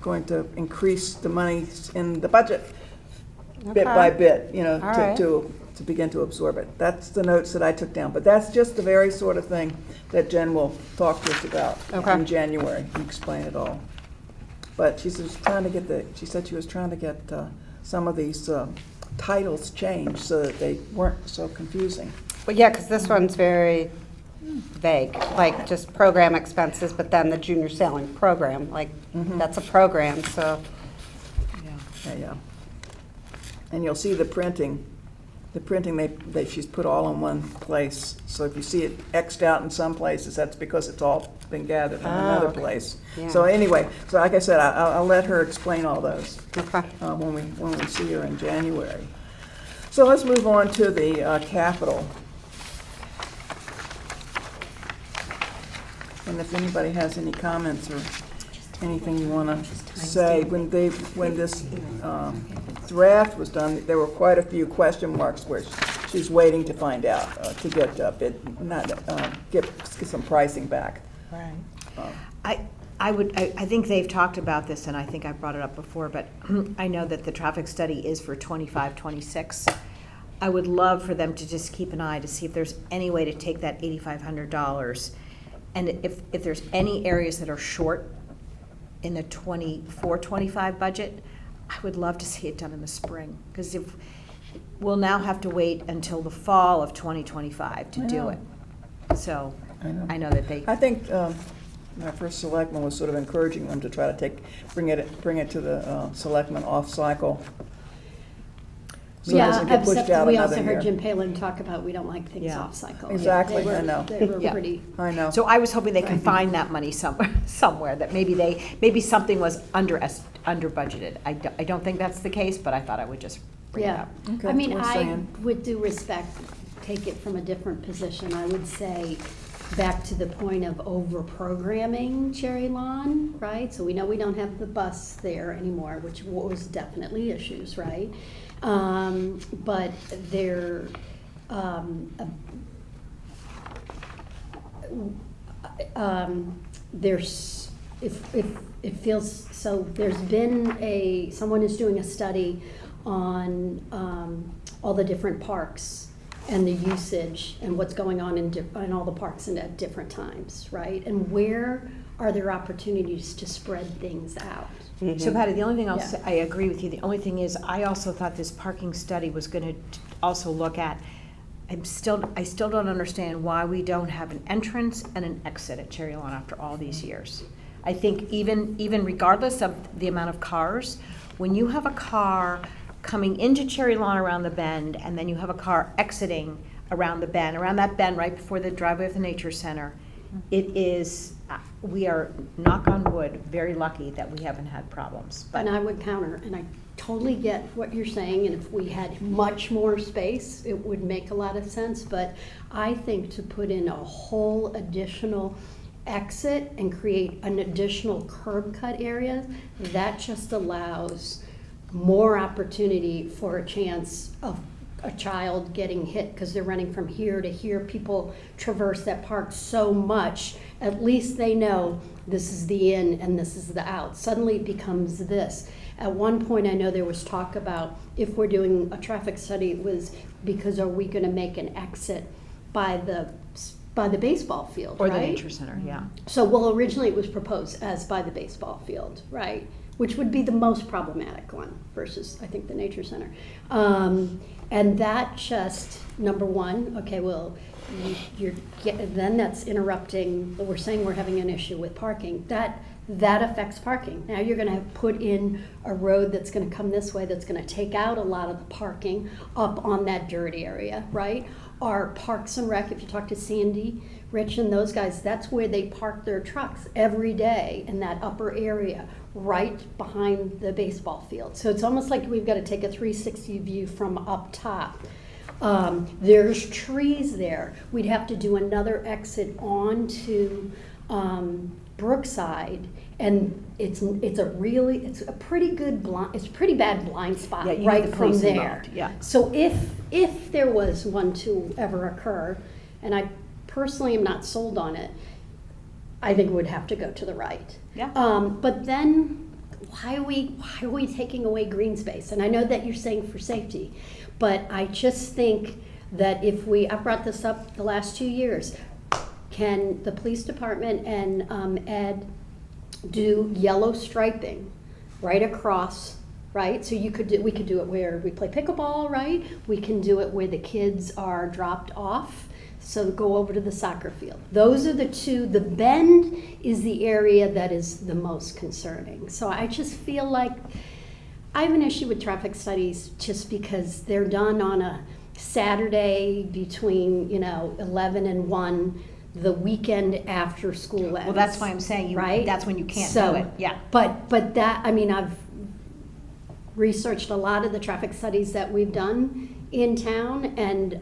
Speaker 1: going to increase the money in the budget bit by
Speaker 5: Okay.
Speaker 1: bit.
Speaker 5: All right.
Speaker 1: To begin to absorb it. That's the notes that I took down, but that's just the very sort of thing that Jen will talk to us about
Speaker 5: Okay.
Speaker 1: in January and explain it all. But she said she said she was trying to get some of these titles changed so that they weren't so confusing.
Speaker 5: well, yeah, because this one's very vague, like just program expenses, but then the junior sailing program, like, that's a program, so.
Speaker 1: Yeah. And you'll see the printing she's put all in one place. So if you see it X'd out in some places, that's because it's all been gathered in another
Speaker 5: okay.
Speaker 1: place.
Speaker 5: Yeah.
Speaker 1: So anyway, so like I said, I'll let her explain all those
Speaker 5: Okay.
Speaker 1: when we see her in January. So let's move on to the capital. And if anybody has any comments or anything you want to say, when this draft was done, there were quite a few question marks where she's waiting to find out, to get some pricing back.
Speaker 6: Right.
Speaker 3: I think they've talked about this, and I think I brought it up before, but I know that the traffic study is for 25, 26. I would love for them to just keep an eye to see if there's any way to take that $8,500, and if there's any areas that are short in the 24, 25 budget, I would love to see it done in the spring, because if we'll now have to wait until the fall of 2025 to do it. So I know that they,
Speaker 1: I think my first selectman was sort of encouraging them to try to bring it to the selectmen off cycle. So it doesn't get pushed out
Speaker 2: we also
Speaker 1: another year.
Speaker 2: heard Jim Palin talk about we don't like things
Speaker 3: Yeah.
Speaker 2: off cycle.
Speaker 1: Exactly,
Speaker 2: They were-
Speaker 1: I know.
Speaker 2: They were
Speaker 3: Yeah.
Speaker 2: pretty,
Speaker 1: I know.
Speaker 3: so I was hoping they could find that money somewhere, that maybe something was under budgeted. I don't think that's the case, but I thought I would just bring it
Speaker 2: yeah.
Speaker 3: up.
Speaker 1: Okay,
Speaker 2: I mean,
Speaker 1: we're
Speaker 2: I,
Speaker 1: saying.
Speaker 2: with due respect, take it from a different position. I would say, back to the point of over-programming Cherry Lawn, right? So we know we don't have the bus there anymore, which was definitely issues, right? But there, there's, if it feels, so there's been someone is doing a study on all the different parks and the usage and what's going on in all the parks and at different times, right? And where are there opportunities to spread things out?
Speaker 3: So Patty, the only thing I'll
Speaker 2: Yeah.
Speaker 3: say, I agree with you, the only thing is, I also thought this parking study was gonna also look at, I still don't understand why we don't have an entrance and an exit at Cherry Lawn after all these years. I think even regardless of the amount of cars, when you have a car coming into Cherry Lawn around the bend, and then you have a car exiting around that bend right before the driveway of the nature center, it is, we are, knock on wood, very lucky that we haven't had problems.
Speaker 2: And I would counter, and I totally get what you're saying, and if we had much more space, it would make a lot of sense, but I think to put in a whole additional exit and create an additional curb cut area, that just allows more opportunity for a chance of a child getting hit because they're running from here to here. People traverse that park so much, at least they know this is the in and this is the out. Suddenly it becomes this. At one point, I know there was talk about, if we're doing a traffic study, it was because are we gonna make an exit by the baseball field,
Speaker 3: Or
Speaker 2: right?
Speaker 3: the nature center, yeah.
Speaker 2: So, well, originally it was proposed as by the baseball field, right? Which would be the most problematic one versus, I think, the nature center. And that just, number one, okay, well, then that's interrupting, we're saying we're having an issue with parking. That affects parking. Now you're gonna have put in a road that's gonna come this way, that's gonna take out a lot of the parking up on that dirt area, right? Our Parks and Rec, if you talk to Sandy, Rich and those guys, that's where they park their trucks every day, in that upper area, right behind the baseball field. So it's almost like we've gotta take a 360 view from up top. There's trees there. We'd have to do another exit onto Brookside, and it's a pretty bad blind spot
Speaker 3: Yeah, you need
Speaker 2: right
Speaker 3: the
Speaker 2: from
Speaker 3: police
Speaker 2: there.
Speaker 3: involved, yeah.
Speaker 2: So if there was one to ever occur, and I personally am not sold on it, I think it would have to go to the right.
Speaker 3: Yeah.
Speaker 2: But then why are we taking away green space? And I know that you're saying for safety, but I just think that I've brought this up the last 2 years, can the police department and Ed do yellow striping right across, right? So we could do it where we play pickleball, right? We can do it where the kids are dropped off, so go over to the soccer field. Those are the two. The bend is the area that is the most concerning. So I just feel like I have an issue with traffic studies just because they're done on a Saturday between 11 and 1, the weekend after school ends.
Speaker 3: Well, that's why I'm saying
Speaker 2: right?
Speaker 3: That's when you can't
Speaker 2: So,
Speaker 3: do it, yeah.
Speaker 2: But that, I mean, I've researched a lot of the traffic studies that we've done in town, and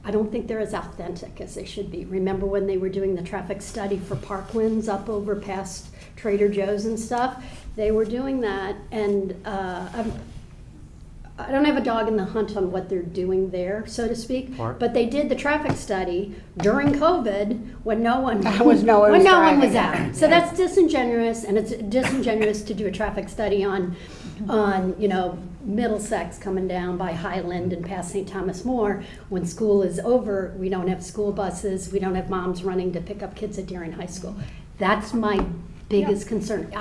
Speaker 2: I don't think they're as authentic as they should be. Remember when they were doing the traffic study for Parklands up over past Trader Joe's and stuff? They were doing that, and I don't have a dog in the hunt on what they're doing there, so to speak.
Speaker 7: Park?
Speaker 2: But they did the traffic study during COVID when no one
Speaker 5: Was no one
Speaker 2: when no one
Speaker 5: driving.
Speaker 2: was out. So that's disingenuous, and it's disingenuous to do a traffic study on Middlesex coming down by Highland and past St. Thomas More. When school is over, we don't have school buses, we don't have moms running to pick up kids at Darien High School. That's my biggest concern.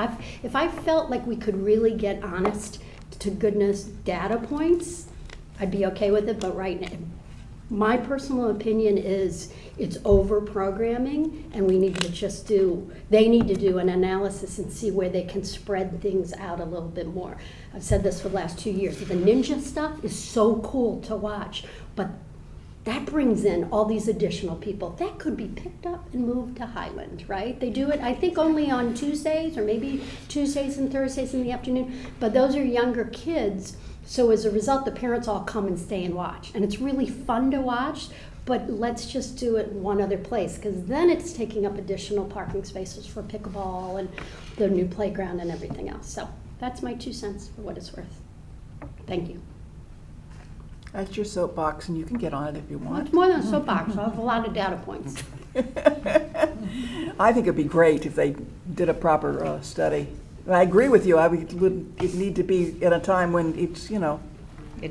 Speaker 2: If I felt like we could really get honest to goodness data points, I'd be okay with it, but right now, My personal opinion is it's over-programming, and we need to just they need to do an analysis and see where they can spread things out a little bit more. I've said this for the last 2 years. The ninja stuff is so cool to watch, but that brings in all these additional people. That could be picked up and moved to Highland, right? They do it, I think, only on Tuesdays, or maybe Tuesdays and Thursdays in the afternoon, but those are younger kids. So as a result, the parents all come and stay and watch. And it's really fun to watch, but let's just do it one other place, because then it's taking up additional parking spaces for pickleball and the new playground and everything else. So that's my 2 cents for what it's worth. Thank you.
Speaker 1: That's your soapbox, and you can get on it if you
Speaker 2: Well,
Speaker 1: want.
Speaker 2: it's more than a soapbox. I have a lot of data points.
Speaker 1: I think it'd be great if they did a proper study. I agree with you. It need to be at a time when it's,
Speaker 3: Yeah,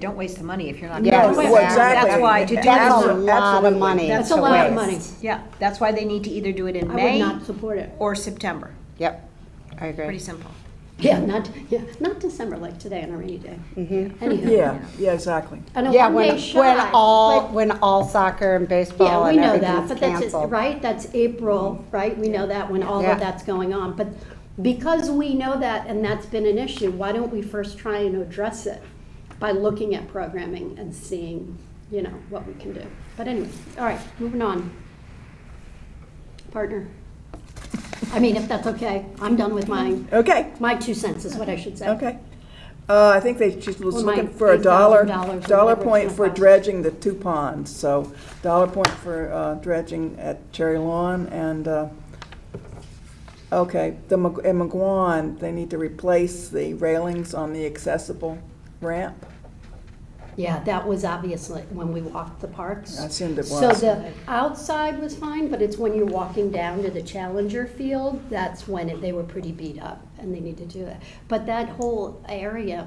Speaker 3: don't waste the money if you're not.
Speaker 5: Yeah,
Speaker 3: gonna do it.
Speaker 1: well, exactly.
Speaker 3: That's why to do
Speaker 5: That's a
Speaker 3: it,
Speaker 5: lot of
Speaker 1: Absolutely.
Speaker 5: money.
Speaker 2: That's
Speaker 5: to
Speaker 2: a lot of
Speaker 5: waste.
Speaker 2: money.
Speaker 3: yeah, that's why they need to either do it in
Speaker 2: I would
Speaker 3: May
Speaker 2: not support it.
Speaker 3: or September.
Speaker 5: Yep, I agree.
Speaker 3: Pretty simple.
Speaker 2: Yeah, not December like today on a rainy day. Anyhow.
Speaker 1: yeah, exactly.
Speaker 2: And a
Speaker 5: Yeah,
Speaker 2: one-day
Speaker 5: when
Speaker 2: shot.
Speaker 5: when all soccer and
Speaker 2: Yeah,
Speaker 5: baseball
Speaker 2: we
Speaker 5: and
Speaker 2: know that,
Speaker 5: everything's
Speaker 2: but that's,
Speaker 5: canceled.
Speaker 2: right, that's April, right? We know that when all
Speaker 5: Yeah.
Speaker 2: of that's going on. But because we know that and that's been an issue, why don't we first try and address it by looking at programming and seeing, what we can do. But anyway, all right, moving on. Partner. I mean, if that's okay, I'm done with mine.
Speaker 1: Okay,
Speaker 2: My 2 cents is what I should say.
Speaker 1: okay. I think she was
Speaker 2: Well, my
Speaker 1: looking for a
Speaker 2: $8,000 or
Speaker 1: dollar
Speaker 2: whatever it's
Speaker 1: point
Speaker 2: gonna
Speaker 1: for
Speaker 2: cost.
Speaker 1: dredging the 2 ponds. So $1 point for dredging at Cherry Lawn and, okay, at McGuan, they need to replace the railings on the accessible ramp.
Speaker 2: Yeah, that was obviously when we walked the parks.
Speaker 1: I assumed it
Speaker 2: So
Speaker 1: was.
Speaker 2: the outside was fine, but it's when you're walking down to the Challenger field, that's when they were pretty beat up and they need to do that. But that whole area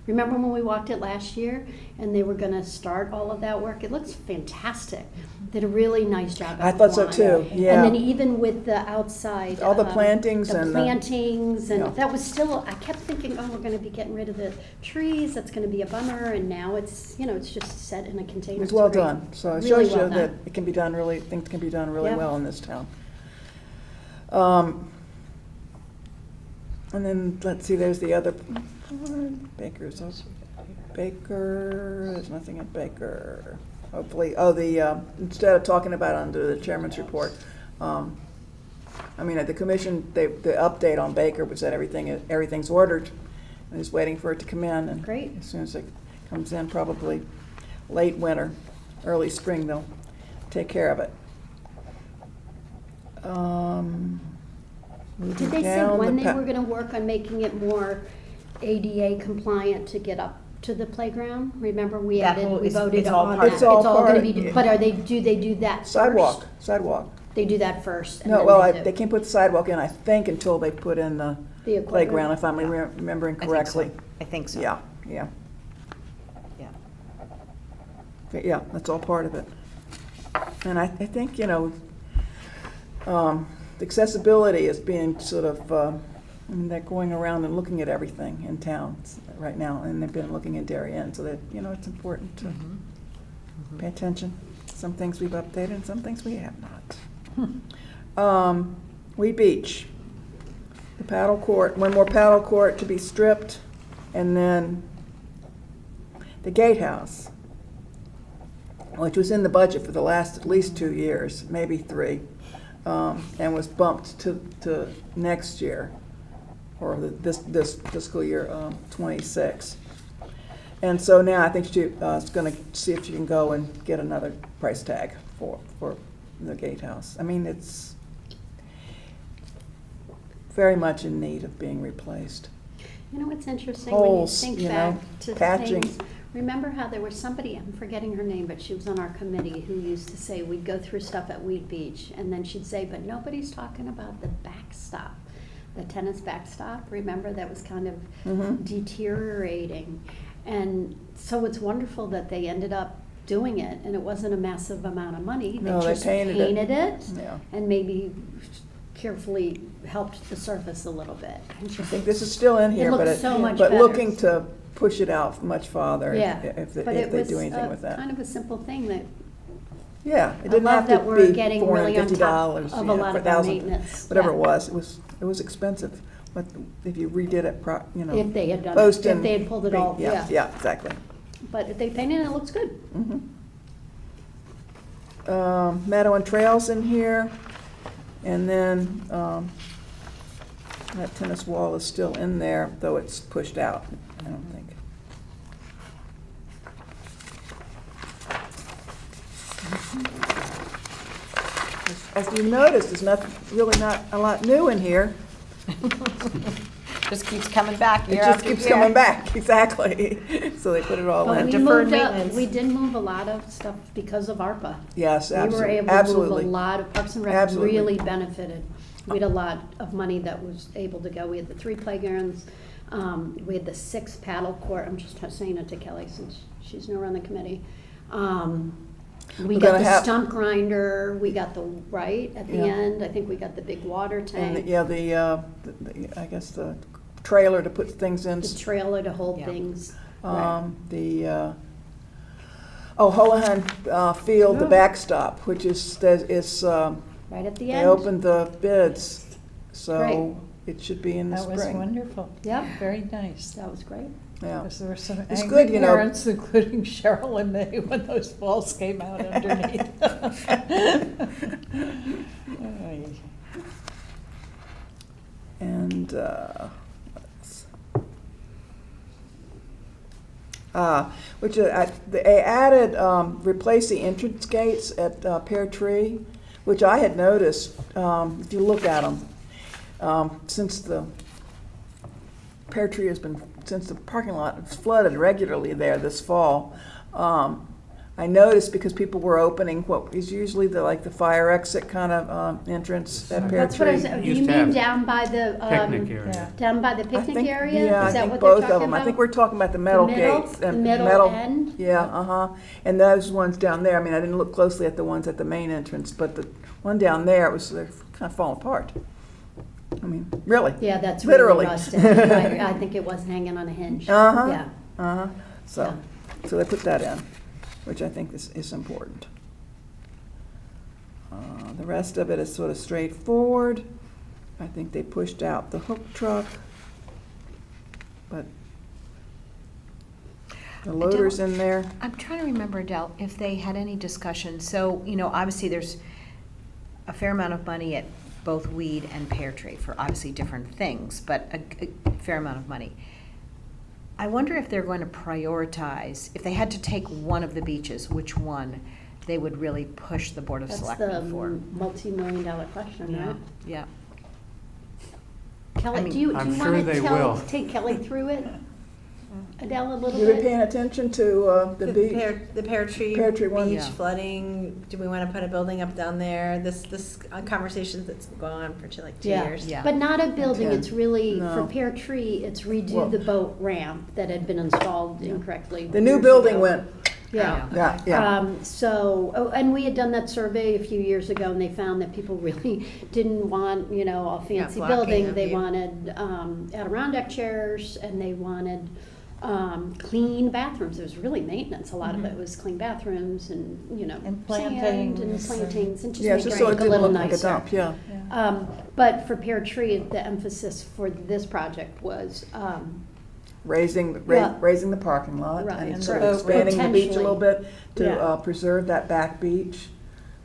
Speaker 2: remember when we walked it last year and they were gonna start all of that work? It looks fantastic. Did a really nice job.
Speaker 1: I
Speaker 2: at
Speaker 1: thought so
Speaker 2: Kiwanis.
Speaker 1: too, yeah.
Speaker 2: And then even with the outside.
Speaker 1: All the plantings and the-
Speaker 2: plantings, and
Speaker 1: Yeah.
Speaker 2: that was still, I kept thinking, oh, we're gonna be getting rid of the trees, that's gonna be a bummer, and now it's, it's just set in a container.
Speaker 1: It was
Speaker 2: It's
Speaker 1: well
Speaker 2: great.
Speaker 1: done. So it
Speaker 2: Really
Speaker 1: shows you
Speaker 2: well
Speaker 1: that
Speaker 2: done.
Speaker 1: it can be done really, things can be done really
Speaker 2: Yep.
Speaker 1: well in this town. And then, let's see, there's the other, Baker's, Baker, there's nothing at Baker. Hopefully, instead of talking about it under the chairman's report, at the commission, the update on Baker was that everything's ordered. I'm just waiting for it to come in. And
Speaker 2: Great.
Speaker 1: as soon as it comes in, probably late winter, early spring, they'll take care of it.
Speaker 2: Did they say when they were gonna work on making it more ADA compliant to get up to the playground? Remember, we
Speaker 3: That whole-
Speaker 2: we voted
Speaker 3: it's all
Speaker 2: on
Speaker 3: part
Speaker 2: that.
Speaker 3: of
Speaker 1: it. It's all
Speaker 2: gonna
Speaker 1: part
Speaker 2: be,
Speaker 1: of-
Speaker 2: but do they do that first?
Speaker 1: Sidewalk.
Speaker 2: They do that first? and
Speaker 1: No,
Speaker 2: then
Speaker 1: well,
Speaker 2: do-
Speaker 1: they can't put the sidewalk in, I think, until they put in the
Speaker 2: The equipment.
Speaker 1: playground, if I'm remembering
Speaker 3: I think so.
Speaker 1: correctly.
Speaker 3: I think so.
Speaker 1: Yeah.
Speaker 3: Yeah.
Speaker 1: Yeah, that's all part of it. And I think, accessibility is being sort of, they're going around and looking at everything in town right now, and they've been looking at Darien, so that, it's important to pay attention. Some things we've updated and some things we have not. Wheat Beach, the paddle court, one more paddle court to be stripped, and then the gatehouse, which was in the budget for the last at least 2 years, maybe 3, and was bumped to next year, or this fiscal year 26. And so now I think she's going to see if she can go and get another price tag for the gatehouse. It's very much in need of being replaced.
Speaker 2: You know what's interesting,
Speaker 1: Holes,
Speaker 2: when you think back to
Speaker 1: patching.
Speaker 2: things, remember how there was somebody, I'm forgetting her name, but she was on our committee, who used to say, we'd go through stuff at Wheat Beach, and then she'd say, but nobody's talking about the backstop, the tennis backstop, remember, that was kind of deteriorating. And so it's wonderful that they ended up doing it, and it wasn't a massive amount of money.
Speaker 1: No, they
Speaker 2: just
Speaker 1: painted it. Yeah.
Speaker 2: and maybe carefully helped the surface a little bit.
Speaker 1: I think this is still in here,
Speaker 2: looks
Speaker 1: but
Speaker 2: so much
Speaker 1: but
Speaker 2: better.
Speaker 1: looking to push it out much farther
Speaker 2: Yeah,
Speaker 1: if
Speaker 2: but
Speaker 1: they
Speaker 2: it was
Speaker 1: do anything with that.
Speaker 2: kind of a simple thing that
Speaker 1: Yeah, it
Speaker 2: I
Speaker 1: didn't
Speaker 2: love
Speaker 1: have
Speaker 2: that
Speaker 1: to
Speaker 2: we're
Speaker 1: be
Speaker 2: getting really on top
Speaker 1: $450,
Speaker 2: of a lot of our maintenance.
Speaker 1: whatever
Speaker 2: Yeah.
Speaker 1: it was. It was expensive, but if you redid it,
Speaker 2: If they had done it,
Speaker 1: post
Speaker 2: if
Speaker 1: and
Speaker 2: they had pulled it all, yeah.
Speaker 1: Yeah, exactly.
Speaker 2: But if they painted it, it looks good.
Speaker 1: Meadow and trails in here, and then that tennis wall is still in there, though it's pushed out, I don't think. As you noticed, there's really not a lot new in here.
Speaker 3: Just keeps coming back
Speaker 1: It
Speaker 3: year
Speaker 1: just
Speaker 3: after
Speaker 1: keeps
Speaker 3: year.
Speaker 1: coming back, exactly. So they put it all
Speaker 2: But
Speaker 1: in.
Speaker 2: we
Speaker 3: deferred
Speaker 2: moved,
Speaker 3: maintenance.
Speaker 2: we did move a lot of stuff because of ARPA.
Speaker 1: Yes,
Speaker 2: We were
Speaker 1: absolutely,
Speaker 2: able to move a
Speaker 1: absolutely.
Speaker 2: lot of, Parks and Rec
Speaker 1: Absolutely.
Speaker 2: really benefited. We had a lot of money that was able to go. We had the 3 playgrounds, we had the 6 paddle court, I'm just saying it to Kelly since she's no on the committee. We
Speaker 1: We're
Speaker 2: got
Speaker 1: gonna
Speaker 2: the
Speaker 1: have-
Speaker 2: stump grinder, we got the, right, at the
Speaker 1: Yeah.
Speaker 2: end, I think we got the big water
Speaker 1: And,
Speaker 2: tank,
Speaker 1: I guess the trailer to put things in.
Speaker 2: the trailer to hold
Speaker 3: Yeah.
Speaker 2: things. Right.
Speaker 1: Houlihan Field, the
Speaker 2: Yeah.
Speaker 1: backstop, which is,
Speaker 2: Right at the
Speaker 1: they
Speaker 2: end.
Speaker 1: opened the bids, so
Speaker 2: Great.
Speaker 1: it should be in the
Speaker 6: That was
Speaker 1: spring.
Speaker 6: wonderful.
Speaker 2: Yep.
Speaker 6: Very nice.
Speaker 2: That was great.
Speaker 1: Yeah.
Speaker 6: Because there were some
Speaker 1: It's
Speaker 6: angry
Speaker 1: good, you know.
Speaker 6: parents, including Cheryl and me, when those balls came out underneath. Ay.
Speaker 1: And, they added, replace the entrance gates at Pear Tree, which I had noticed, if you look at them, since the Pear Tree has been, since the parking lot has flooded regularly there this fall, I noticed because people were opening what is usually the fire exit kind of entrance at Pear
Speaker 2: That's what I
Speaker 1: Tree.
Speaker 2: said, do
Speaker 7: Used
Speaker 2: you
Speaker 7: to
Speaker 2: mean
Speaker 7: have
Speaker 2: down by the,
Speaker 7: Picnic area.
Speaker 6: Yeah.
Speaker 2: down by the
Speaker 1: I
Speaker 2: picnic
Speaker 1: think-
Speaker 2: area?
Speaker 1: Yeah,
Speaker 2: Is that
Speaker 1: I think
Speaker 2: what they're
Speaker 1: both
Speaker 2: talking
Speaker 1: of them. I
Speaker 2: about?
Speaker 1: think we're talking about the metal
Speaker 2: middle-
Speaker 1: gates.
Speaker 2: the
Speaker 1: and
Speaker 2: middle end?
Speaker 1: Yeah, uh-huh. And those ones down there, I mean, I didn't look closely at the ones at the main entrance, but the one down there, they're kind of falling apart. I mean, really.
Speaker 2: Yeah, that's really
Speaker 1: Literally.
Speaker 2: rusted. Right, I think it was hanging on a hinge.
Speaker 1: Uh-huh.
Speaker 2: Yeah.
Speaker 1: Uh-huh. So they put that in, which I think is important. The rest of it is sort of straightforward. I think they pushed out the hook truck, but the loader's in there.
Speaker 3: I'm trying to remember, Adele, if they had any discussion. So, obviously there's a fair amount of money at both Weed and Pear Tree for obviously different things, but a fair amount of money. I wonder if they're going to prioritize, if they had to take one of the beaches, which one they would really push the Board of
Speaker 2: That's the
Speaker 3: Selectmen for.
Speaker 2: multi-million-dollar question, right?
Speaker 3: Yeah.
Speaker 2: Kelly,
Speaker 3: I mean,
Speaker 2: do you
Speaker 7: I'm
Speaker 2: want
Speaker 7: sure
Speaker 2: to
Speaker 7: they will.
Speaker 2: take Kelly through it? Adele, a little
Speaker 1: You been
Speaker 2: bit?
Speaker 1: paying attention to the beach?
Speaker 4: The pear tree
Speaker 1: Pear tree one.
Speaker 4: beach
Speaker 3: Yeah.
Speaker 4: flooding, do we want to put a building up down there? This conversation that's gone on for like 2 years.
Speaker 3: Yeah.
Speaker 2: But not a building,
Speaker 1: Okay.
Speaker 2: it's really, for
Speaker 1: No.
Speaker 2: Pear Tree, it's
Speaker 1: Well-
Speaker 2: redo the boat ramp that had been installed incorrectly.
Speaker 1: The new
Speaker 2: years
Speaker 1: building
Speaker 2: ago.
Speaker 1: went,
Speaker 2: Yeah.
Speaker 1: yeah.
Speaker 2: And we had done that survey a few years ago, and they found that people really didn't want, a fancy
Speaker 4: blocking
Speaker 2: building.
Speaker 4: of
Speaker 2: They
Speaker 4: view.
Speaker 2: wanted Adirondack chairs, and they wanted clean bathrooms. There was really maintenance. A lot of it was clean bathrooms and,
Speaker 6: And
Speaker 2: sand and
Speaker 6: plantings and-
Speaker 2: plantings, and just
Speaker 1: Yeah,
Speaker 2: make
Speaker 1: just
Speaker 2: it
Speaker 1: so it
Speaker 2: look a
Speaker 1: didn't
Speaker 2: little
Speaker 1: look like a
Speaker 2: nicer.
Speaker 1: dump, yeah.
Speaker 2: But for Pear Tree, the emphasis for this project was,
Speaker 1: Raising the parking lot
Speaker 2: Right.
Speaker 1: and
Speaker 2: And
Speaker 1: sort
Speaker 6: the
Speaker 1: of
Speaker 6: boat
Speaker 1: expanding the beach a little bit to
Speaker 2: Yeah.
Speaker 1: preserve that back beach,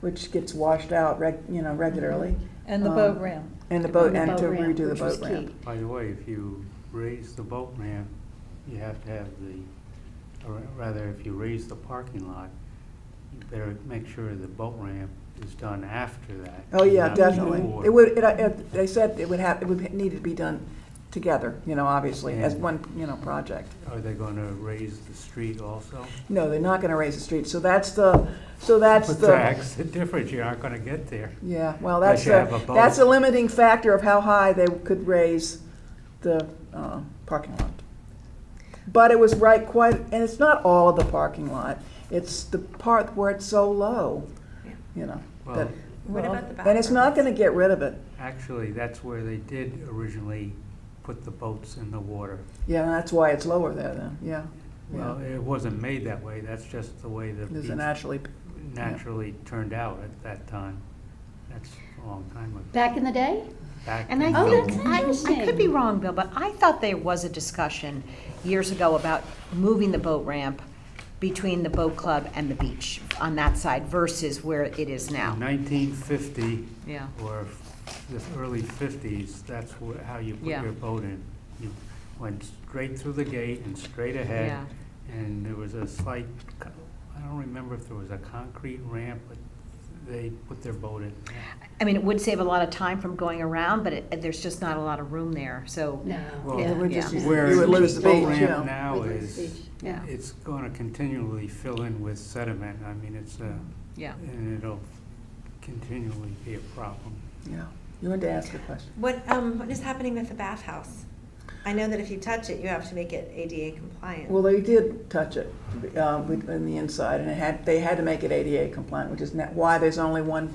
Speaker 1: which gets washed out regularly.
Speaker 6: And the
Speaker 1: Um,
Speaker 6: boat ramp.
Speaker 1: And the boat,
Speaker 2: the
Speaker 1: and
Speaker 2: boat
Speaker 1: to
Speaker 2: ramp,
Speaker 1: redo the
Speaker 2: which was
Speaker 1: boat
Speaker 2: key.
Speaker 1: ramp.
Speaker 7: By the way, if you raise the boat ramp, you have to have or rather, if you raise the parking lot, you better make sure the boat ramp is done after that.
Speaker 1: Oh, yeah,
Speaker 7: not
Speaker 1: definitely.
Speaker 7: before.
Speaker 1: They said it would need to be done together, obviously, as
Speaker 7: Yeah.
Speaker 1: one, project.
Speaker 7: Are they gonna raise the street also?
Speaker 1: No, they're not gonna raise the street, so that's
Speaker 7: But
Speaker 1: the,
Speaker 7: that's the difference, you aren't gonna get there.
Speaker 1: yeah, well,
Speaker 7: Unless
Speaker 1: that's
Speaker 7: you have a boat.
Speaker 1: that's a limiting factor of how high they could raise the parking lot. But it was and it's not all of the parking lot, it's the part where it's so low,
Speaker 7: Well,
Speaker 1: that,
Speaker 4: What about the
Speaker 1: and it's not
Speaker 4: bathrooms?
Speaker 1: gonna get rid of it.
Speaker 7: actually, that's where they did originally put the boats in the water.
Speaker 1: Yeah, and that's why it's lower there then, yeah.
Speaker 7: Well, it wasn't made that way, that's just the way the
Speaker 1: There's
Speaker 7: beach
Speaker 1: a naturally
Speaker 7: naturally turned out at that time. That's a long time ago.
Speaker 2: Back in the day?
Speaker 7: Back
Speaker 3: And I
Speaker 7: in
Speaker 2: Oh,
Speaker 7: the-
Speaker 2: that's
Speaker 3: I
Speaker 2: interesting.
Speaker 3: could be wrong, Bill, but I thought there was a discussion years ago about moving the boat ramp between the boat club and the beach on that side versus where it is now.
Speaker 7: In 1950
Speaker 3: Yeah.
Speaker 7: or the early 50s, that's how you put
Speaker 3: Yeah.
Speaker 7: your boat in. You went straight through the gate and straight ahead,
Speaker 3: Yeah.
Speaker 7: and there was a slight, I don't remember if there was a concrete ramp, but they put their boat in.
Speaker 3: I mean, it would save a lot of time from going around, but there's just not a lot of room there, so.
Speaker 2: No.
Speaker 7: Well,
Speaker 2: Yeah.
Speaker 1: It would just-
Speaker 2: Yeah.
Speaker 7: Where
Speaker 1: You would lose the beach,
Speaker 7: boat
Speaker 1: yeah.
Speaker 7: ramp now
Speaker 2: We'd lose the
Speaker 7: is,
Speaker 2: beach, yeah.
Speaker 7: it's gonna continually fill in with sediment. I mean, it's
Speaker 3: Yeah.
Speaker 7: and it'll continually be a problem.
Speaker 1: Yeah. You wanted to ask a question?
Speaker 4: What is happening with the bathhouse? I know that if you touch it, you have to make it ADA compliant.
Speaker 1: Well, they did touch it in the inside, and they had to make it ADA compliant, which is why there's only one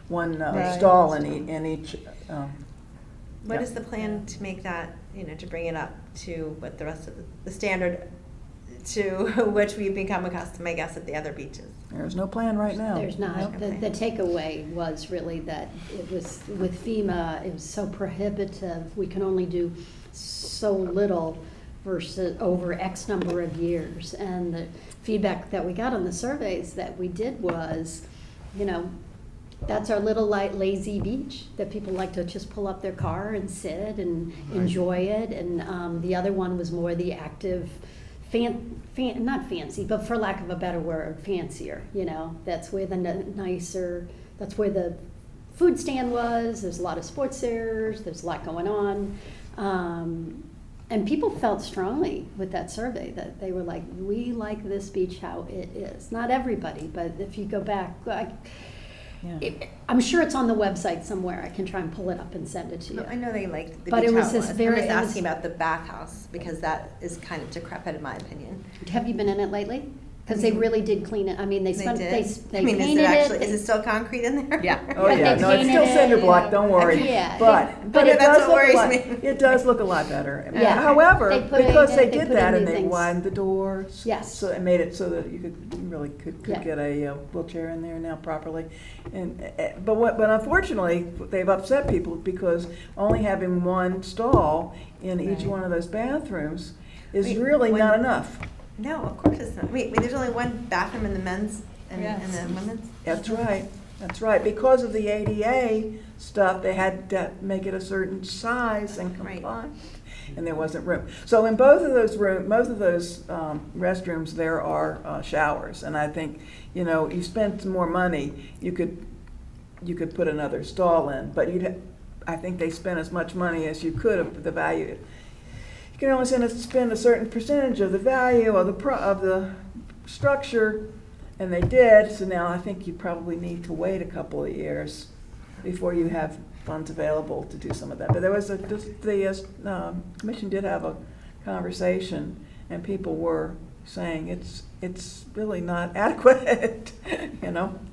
Speaker 6: Right.
Speaker 1: stall in each.
Speaker 4: What
Speaker 1: yeah.
Speaker 4: is the plan to make that, to bring it up to what the rest of the standard to which we've become accustomed, I guess, at the other beaches?
Speaker 1: There's no plan right now.
Speaker 2: There's not.
Speaker 4: Nope.
Speaker 2: The takeaway was really that it was, with FEMA, it was so prohibitive. We can only do so little versus over X number of years. And the feedback that we got on the surveys that we did was, that's our little light lazy beach that people like to just pull up their car and sit and enjoy it. And the other one was more the active, not fancy, but for lack of a better word, fancier. That's where the nicer. That's where the food stand was. There's a lot of sports there. There's a lot going on. And people felt strongly with that survey that they were like, we like this beach how it is. Not everybody, but if you go back, I'm sure it's on the website somewhere. I can try and pull it up and send it to you.
Speaker 4: No, I know they liked the
Speaker 2: But
Speaker 4: beach
Speaker 2: it was
Speaker 4: how
Speaker 2: this
Speaker 4: I'm
Speaker 2: very-
Speaker 4: just
Speaker 2: it was-
Speaker 4: asking about the bathhouse because that is kind of decrepit in my opinion.
Speaker 2: Have you been in it lately? Because they really did clean it. I mean, they spent,
Speaker 4: did.
Speaker 2: they
Speaker 4: I mean,
Speaker 2: painted
Speaker 4: is it still concrete in there?
Speaker 3: Yeah.
Speaker 1: Oh,
Speaker 2: But
Speaker 1: yeah,
Speaker 2: they
Speaker 1: no, it's still
Speaker 2: painted
Speaker 1: cinder
Speaker 2: it,
Speaker 1: block, don't worry.
Speaker 2: Yeah,
Speaker 1: But it
Speaker 4: that's
Speaker 1: does
Speaker 4: what
Speaker 1: look a
Speaker 4: worries
Speaker 1: lot,
Speaker 4: me.
Speaker 1: it does look a lot better.
Speaker 2: Yeah.
Speaker 1: However,
Speaker 2: They put in-
Speaker 1: because they
Speaker 2: they
Speaker 1: did
Speaker 2: put
Speaker 1: that
Speaker 2: in
Speaker 1: and
Speaker 2: new
Speaker 1: they
Speaker 2: things.
Speaker 1: widened the doors.
Speaker 2: Yes.
Speaker 1: So it made it so that you really could
Speaker 2: Yeah.
Speaker 1: get a wheelchair in there now properly. But unfortunately, they've upset people because only having one stall in each
Speaker 2: Right.
Speaker 1: one of those bathrooms is
Speaker 4: Wait,
Speaker 1: really
Speaker 4: when-
Speaker 1: not enough.
Speaker 4: No, of course it's not. Wait, there's only one bathroom in the men's and
Speaker 6: Yes.
Speaker 4: the women's?
Speaker 1: That's right, that's right. Because of the ADA stuff, they had to make it a certain size and
Speaker 4: Right.
Speaker 1: compliant, and there wasn't room. So in both of those restrooms, there are showers, and I think, you spend some more money, you could put another stall in, but I think they spent as much money as you could of the value. You can only spend a certain percentage of the value of the structure, and they did. So now I think you probably need to wait a couple of years before you have funds available to do some of that. But there was the commission did have a conversation, and people were saying it's really not adequate.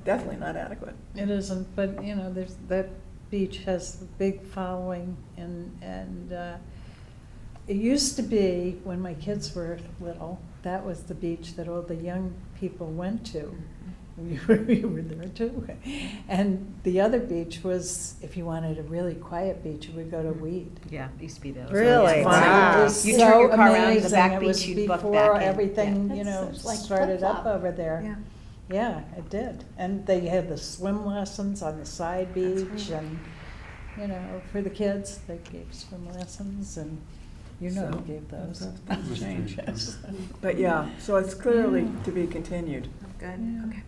Speaker 1: Definitely not adequate.
Speaker 6: It isn't, but, there's, that beach has a big following, and it used to be, when my kids were little, that was the beach that all the young people went to. You were there too. And the other beach was, if you wanted a really quiet beach, you would go to Weed.
Speaker 3: Yeah, it used to be those.
Speaker 5: Really?
Speaker 3: It's
Speaker 5: Wow.
Speaker 3: funny.
Speaker 6: It was
Speaker 3: You
Speaker 6: so
Speaker 3: turn your car around to the
Speaker 6: amazing.
Speaker 3: back
Speaker 6: It
Speaker 3: beach,
Speaker 6: was
Speaker 3: you'd book
Speaker 6: before
Speaker 3: back in.
Speaker 6: everything,
Speaker 2: Yeah. That's like
Speaker 6: started up
Speaker 2: flip-flop.
Speaker 6: over there.
Speaker 4: Yeah.
Speaker 6: Yeah, it did. And they had the swim lessons on the side beach,
Speaker 4: right.
Speaker 6: and, for the kids, they gave swim lessons, and who
Speaker 1: So,
Speaker 6: gave those.
Speaker 1: those changes. But yeah, so it's clearly to be continued.
Speaker 4: Good,
Speaker 6: Yeah.
Speaker 4: okay.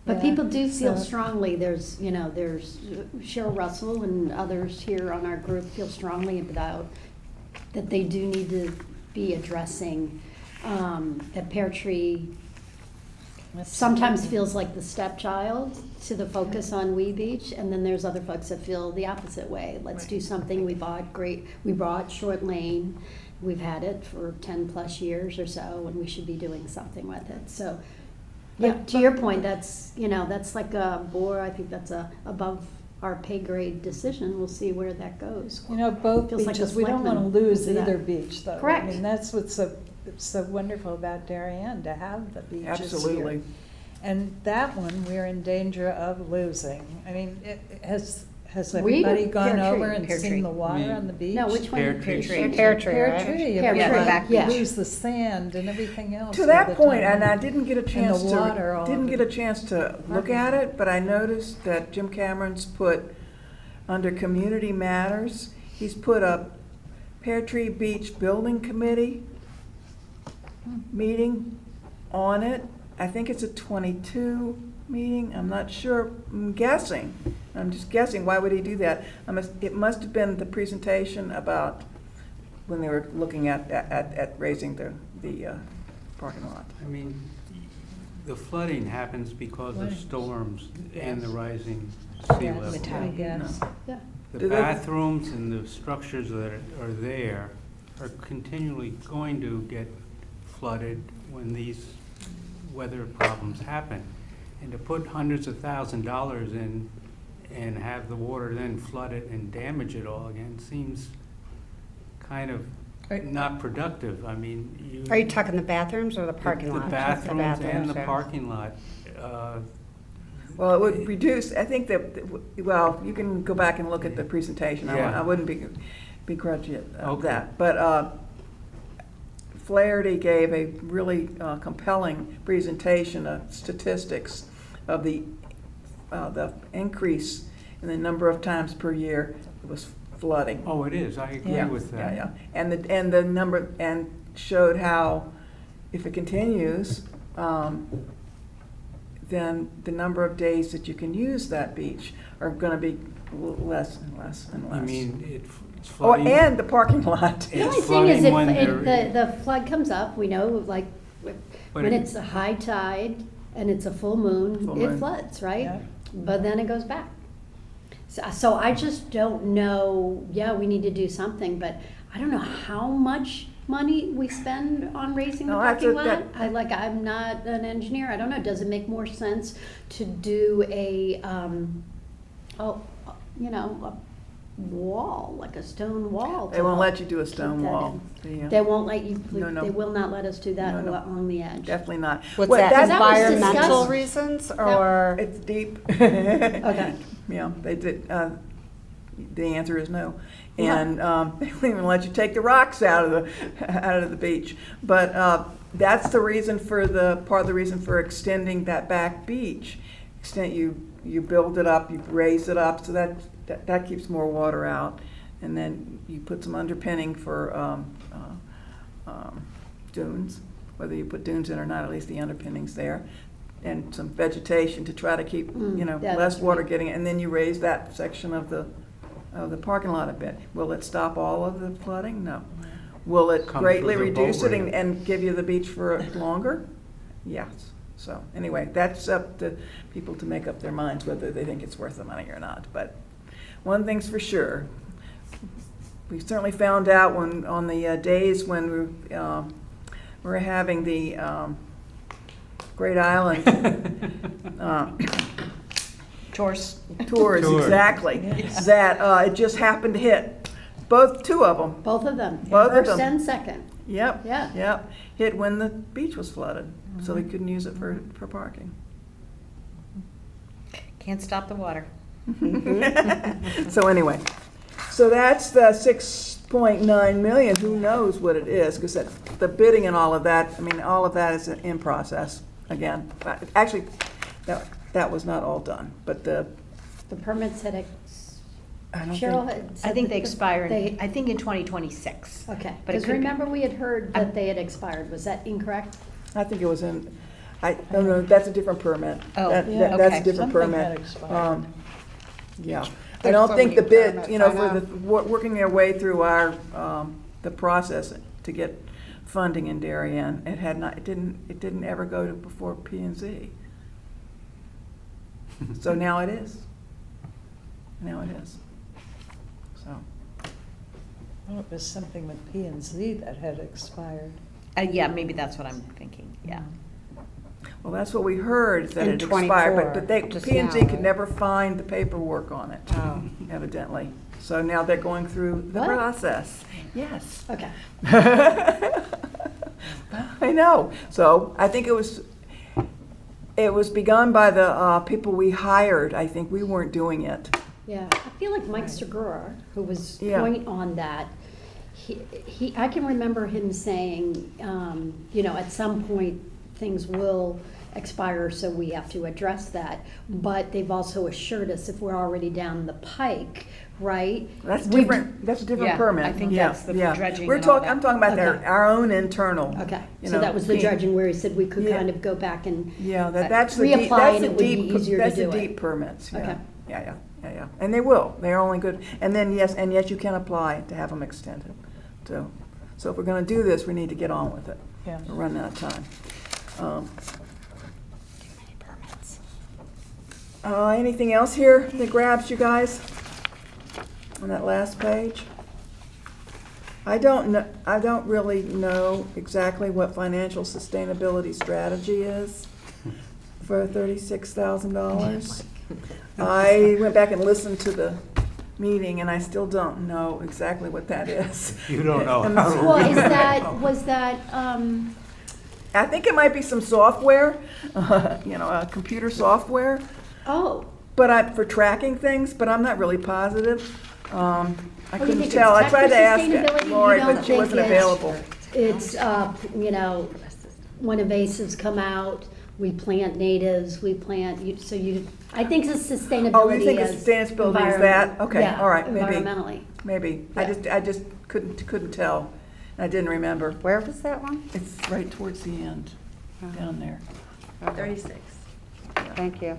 Speaker 2: But
Speaker 6: Yeah,
Speaker 2: people do feel
Speaker 6: so-
Speaker 2: strongly, there's Cheryl Russell and others here on our group feel strongly about that they do need to be addressing, that Pear Tree sometimes feels like the stepchild to the focus on Wee Beach, and then there's other folks that feel the opposite way. Let's do something. We bought Short Lane. We've had it for 10+ years or so, and we should be doing something with it. So, yeah, to your point, that's like I think that's above our pay grade decision. We'll see where that goes.
Speaker 6: Both
Speaker 2: Feels like the
Speaker 6: beaches, we don't want to
Speaker 2: selectmen
Speaker 6: lose
Speaker 2: do that.
Speaker 6: either beach, though.
Speaker 2: Correct.
Speaker 6: I mean, that's what's so wonderful about Darien, to have the beaches here.
Speaker 1: Absolutely.
Speaker 6: And that one, we're in danger of losing. I mean, has
Speaker 2: We
Speaker 6: everybody
Speaker 2: do.
Speaker 6: gone
Speaker 2: Pear
Speaker 6: over
Speaker 2: tree.
Speaker 6: and
Speaker 5: Pear
Speaker 6: seen
Speaker 5: tree.
Speaker 6: the water on the beach?
Speaker 2: No, which one?
Speaker 7: Pear tree.
Speaker 5: Pear tree,
Speaker 6: Pear
Speaker 5: right?
Speaker 6: tree.
Speaker 2: Pear
Speaker 6: yeah,
Speaker 2: tree,
Speaker 5: back
Speaker 2: yeah.
Speaker 6: Lose the sand and everything else.
Speaker 1: To
Speaker 6: all
Speaker 1: that
Speaker 6: the
Speaker 1: point,
Speaker 6: time.
Speaker 1: and I didn't get a chance
Speaker 6: water, all
Speaker 1: didn't
Speaker 6: of
Speaker 1: get
Speaker 6: it.
Speaker 1: a chance to look at it, but I noticed that Jim Cameron's put, under Community Matters, he's put up Pear Tree Beach Building Committee meeting on it. I think it's a 22 meeting, I'm not sure, I'm just guessing, why would he do that? It must have been the presentation about when they were looking at raising the parking lot.
Speaker 7: I mean, the flooding happens because of storms and the rising sea
Speaker 6: Yes,
Speaker 7: level.
Speaker 6: I guess.
Speaker 2: Yeah.
Speaker 7: The
Speaker 1: Do they-
Speaker 7: bathrooms and the structures that are there are continually going to get flooded when these weather problems happen. And to put hundreds of $1,000s in and have the water then flood it and damage it all again seems kind of not productive. I mean,
Speaker 5: Are you talking the bathrooms or the parking lot?
Speaker 7: The bathrooms and the
Speaker 5: yeah.
Speaker 7: parking lot.
Speaker 1: Well, it would reduce, I think that, well, you can go back and look at the presentation.
Speaker 7: Yeah.
Speaker 1: I wouldn't begrudge it of
Speaker 7: Okay.
Speaker 1: that. But Flaherty gave a really compelling presentation of statistics of the increase in the number of times per year it was flooding.
Speaker 7: Oh, it is, I agree with that.
Speaker 1: Yeah. And the number, and showed how if it continues, then the number of days that you can use that beach are gonna be less and less and less.
Speaker 7: I mean, it's
Speaker 1: Oh,
Speaker 7: flooding.
Speaker 1: and the parking lot.
Speaker 2: The
Speaker 7: It's
Speaker 2: only thing is
Speaker 7: flooding when
Speaker 2: if
Speaker 7: there-
Speaker 2: the flood comes up, we know, like,
Speaker 7: But
Speaker 2: when
Speaker 7: it-
Speaker 2: it's a high tide and it's a full moon,
Speaker 1: Full
Speaker 2: it
Speaker 1: moon.
Speaker 2: floods, right?
Speaker 6: Yeah.
Speaker 2: But then it goes back. So I just don't know, yeah, we need to do something, but I don't know how much money we spend on raising the
Speaker 1: No, that's
Speaker 2: parking
Speaker 1: a-
Speaker 2: lot. I'm not an engineer, I don't know, does it make more sense to do a wall, like a stone wall?
Speaker 1: They won't
Speaker 2: to
Speaker 1: let you do a stone
Speaker 2: keep that
Speaker 1: wall.
Speaker 2: in?
Speaker 1: The,
Speaker 2: They won't let you,
Speaker 1: No.
Speaker 2: they will not let us do that
Speaker 1: No.
Speaker 2: on the edge.
Speaker 1: Definitely not.
Speaker 5: What's
Speaker 1: Well,
Speaker 5: that,
Speaker 2: Because that was
Speaker 5: environmental
Speaker 2: discussed-
Speaker 5: reasons or?
Speaker 1: It's deep.
Speaker 2: Okay.
Speaker 1: Yeah, they did, the answer is no.
Speaker 2: Yeah.
Speaker 1: And they won't even let you take the rocks out of the beach. But that's the reason for part of the reason for extending that back beach. You build it up, you raise it up, so that keeps more water out. And then you put some underpinning for dunes, whether you put dunes in or not, at least the underpinning's there. And some vegetation to try to keep,
Speaker 2: yeah,
Speaker 1: less
Speaker 2: that's
Speaker 1: water
Speaker 2: right.
Speaker 1: getting, and then you raise that section of the parking lot a bit. Will it stop all of the flooding? No. Will it
Speaker 7: Come
Speaker 1: greatly
Speaker 7: through the boat
Speaker 1: reduce it
Speaker 7: ramp.
Speaker 1: and give you the beach for longer? Yes. So, anyway, that's up to people to make up their minds whether they think it's worth the money or not. But one thing's for sure, we certainly found out on the days when we were having the Great Island
Speaker 5: Tours.
Speaker 1: tours,
Speaker 7: Tour.
Speaker 1: exactly, that it just happened to hit two of them.
Speaker 2: Both of them,
Speaker 1: Both of
Speaker 2: first
Speaker 1: them.
Speaker 2: and second.
Speaker 1: Yep.
Speaker 2: Yeah.
Speaker 1: Yep. Hit when the beach was flooded, so they couldn't use it for parking.
Speaker 5: Can't stop the water.
Speaker 1: So anyway, so that's the 6.9 million. Who knows what it is? Because the bidding and all of that. I mean, all of that is in process again. But actually, that was not all done. But
Speaker 2: The permits had,
Speaker 1: I don't
Speaker 2: Cheryl
Speaker 1: think,
Speaker 2: had said.
Speaker 9: I think
Speaker 2: that
Speaker 9: they expire,
Speaker 2: they-
Speaker 9: I think in 2026.
Speaker 2: Okay,
Speaker 9: But it
Speaker 2: because
Speaker 9: could be-
Speaker 2: remember we had heard that they had expired, was that incorrect?
Speaker 1: I think it was in. No, that's a different permit.
Speaker 9: Oh,
Speaker 1: That's
Speaker 9: yeah,
Speaker 1: a
Speaker 9: okay.
Speaker 1: different
Speaker 6: Something
Speaker 1: permit.
Speaker 6: had expired.
Speaker 1: Yeah. I
Speaker 5: There's
Speaker 1: don't
Speaker 5: so
Speaker 1: think the
Speaker 5: many
Speaker 1: bid,
Speaker 5: permits,
Speaker 1: you know,
Speaker 5: I
Speaker 1: for
Speaker 5: know.
Speaker 1: working their way through our, the process to get funding in Darien, it didn't ever go to before P and Z. So now it is. Now it is. So,
Speaker 6: Well, it was something with P and Z that had expired.
Speaker 9: Yeah, maybe that's what I'm thinking, yeah.
Speaker 1: well, that's what we heard, that
Speaker 5: In
Speaker 1: it expired, but
Speaker 5: 24, just
Speaker 1: P and Z
Speaker 5: now,
Speaker 1: could
Speaker 5: right?
Speaker 1: never find the paperwork on it,
Speaker 5: Oh.
Speaker 1: evidently. So now they're going through the
Speaker 2: What?
Speaker 1: process. Yes.
Speaker 2: Okay.
Speaker 1: I know. So I think it was, It was begun by the people we hired. I think we weren't doing it.
Speaker 2: Yeah, I feel like Mike Segura, who was
Speaker 1: Yeah.
Speaker 2: point on that, I can remember him saying, you know, at some point, things will expire, so we have to address that. But they've also assured us if we're already down the pike, right?
Speaker 1: That's
Speaker 2: we-
Speaker 1: different. That's a different
Speaker 9: Yeah,
Speaker 1: permit.
Speaker 9: I think
Speaker 1: Yeah,
Speaker 9: that's the
Speaker 1: yeah.
Speaker 9: dredging
Speaker 1: We're
Speaker 9: and all
Speaker 1: talking.
Speaker 9: that.
Speaker 1: I'm talking about
Speaker 2: Okay.
Speaker 1: our own internal.
Speaker 2: Okay,
Speaker 1: you
Speaker 2: so
Speaker 1: know,
Speaker 2: that was the
Speaker 1: team.
Speaker 2: judging where he said we could
Speaker 1: Yeah.
Speaker 2: kind of go back and,
Speaker 1: Yeah, that's the deep.
Speaker 2: reapply
Speaker 1: That's
Speaker 2: and
Speaker 1: the
Speaker 2: it would be
Speaker 1: deep.
Speaker 2: easier to
Speaker 1: That's
Speaker 2: do
Speaker 1: the
Speaker 2: it.
Speaker 1: deep permits. Yeah.
Speaker 2: Okay.
Speaker 1: Yeah. And they will. They are only good. And then yes, you can apply to have them extended. So if we're going to do this, we need to get on with it.
Speaker 6: Yeah.
Speaker 1: We're running out of time. Anything else here that grabs you guys on that last page? I don't really know exactly what financial sustainability strategy is for $36,000. I went back and listened to the meeting, and I still don't know exactly what that is.
Speaker 7: You don't know
Speaker 1: And
Speaker 7: how to
Speaker 2: well,
Speaker 7: read.
Speaker 2: was that,
Speaker 1: I think it might be some software, computer software.
Speaker 2: oh,
Speaker 1: But for tracking things, but I'm not really positive. I
Speaker 2: you
Speaker 1: couldn't
Speaker 2: think
Speaker 1: tell.
Speaker 2: it's
Speaker 1: I tried to
Speaker 2: tech for
Speaker 1: ask
Speaker 2: sustainability? You
Speaker 1: Lori,
Speaker 2: don't
Speaker 1: but she
Speaker 2: think
Speaker 1: wasn't
Speaker 2: it's-
Speaker 1: available.
Speaker 2: it's, you know, when invasives come out, we plant natives, I think it's sustainability
Speaker 1: Oh, you think
Speaker 2: as
Speaker 1: it's sustainability is that? Okay,
Speaker 2: yeah,
Speaker 1: all right, maybe.
Speaker 2: environmentally.
Speaker 1: Maybe.
Speaker 2: Yeah.
Speaker 1: I just couldn't tell. I didn't remember.
Speaker 5: Where was that one?
Speaker 1: It's right towards the end, down there.
Speaker 4: 36.
Speaker 5: Thank you.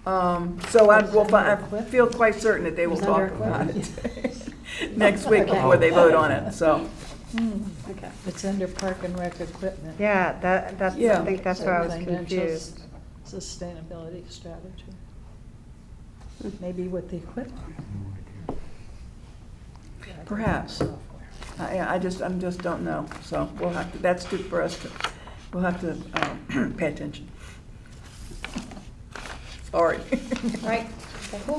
Speaker 1: So I feel quite certain that they will
Speaker 2: It was
Speaker 1: talk
Speaker 2: under
Speaker 1: about it next week
Speaker 2: Okay.
Speaker 1: before they vote on it, so.
Speaker 2: Okay.
Speaker 6: It's under park and rec equipment.
Speaker 5: Yeah, that's,
Speaker 1: Yeah.
Speaker 5: I think that's where I was
Speaker 6: Financial
Speaker 5: confused.
Speaker 6: Sustainability strategy. Maybe with the equipment.
Speaker 1: Perhaps.
Speaker 6: Software.
Speaker 1: I just don't know, so we'll have to, that's good for us to, we'll have to pay attention. Sorry.
Speaker 2: Right.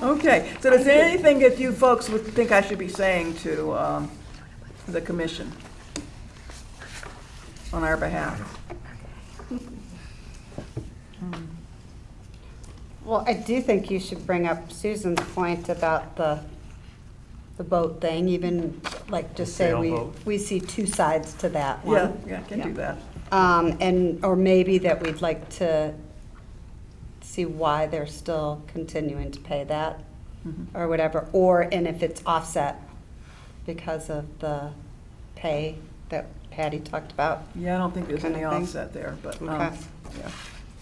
Speaker 1: Okay, so is there anything that you folks would think I should be saying to the commission on our behalf?
Speaker 5: Well, I do think you should bring up Susan's point about the boat thing, even like just say
Speaker 7: Sailboat.
Speaker 5: we see two sides to that
Speaker 1: Yeah,
Speaker 5: one.
Speaker 1: I can do that.
Speaker 5: Or maybe that we'd like to see why they're still continuing to pay that or whatever, and if it's offset because of the pay that Patty talked about.
Speaker 1: Yeah, I don't think there's
Speaker 5: Kind
Speaker 1: any
Speaker 5: of thing.
Speaker 1: offset there, but,
Speaker 5: Okay.
Speaker 1: yeah.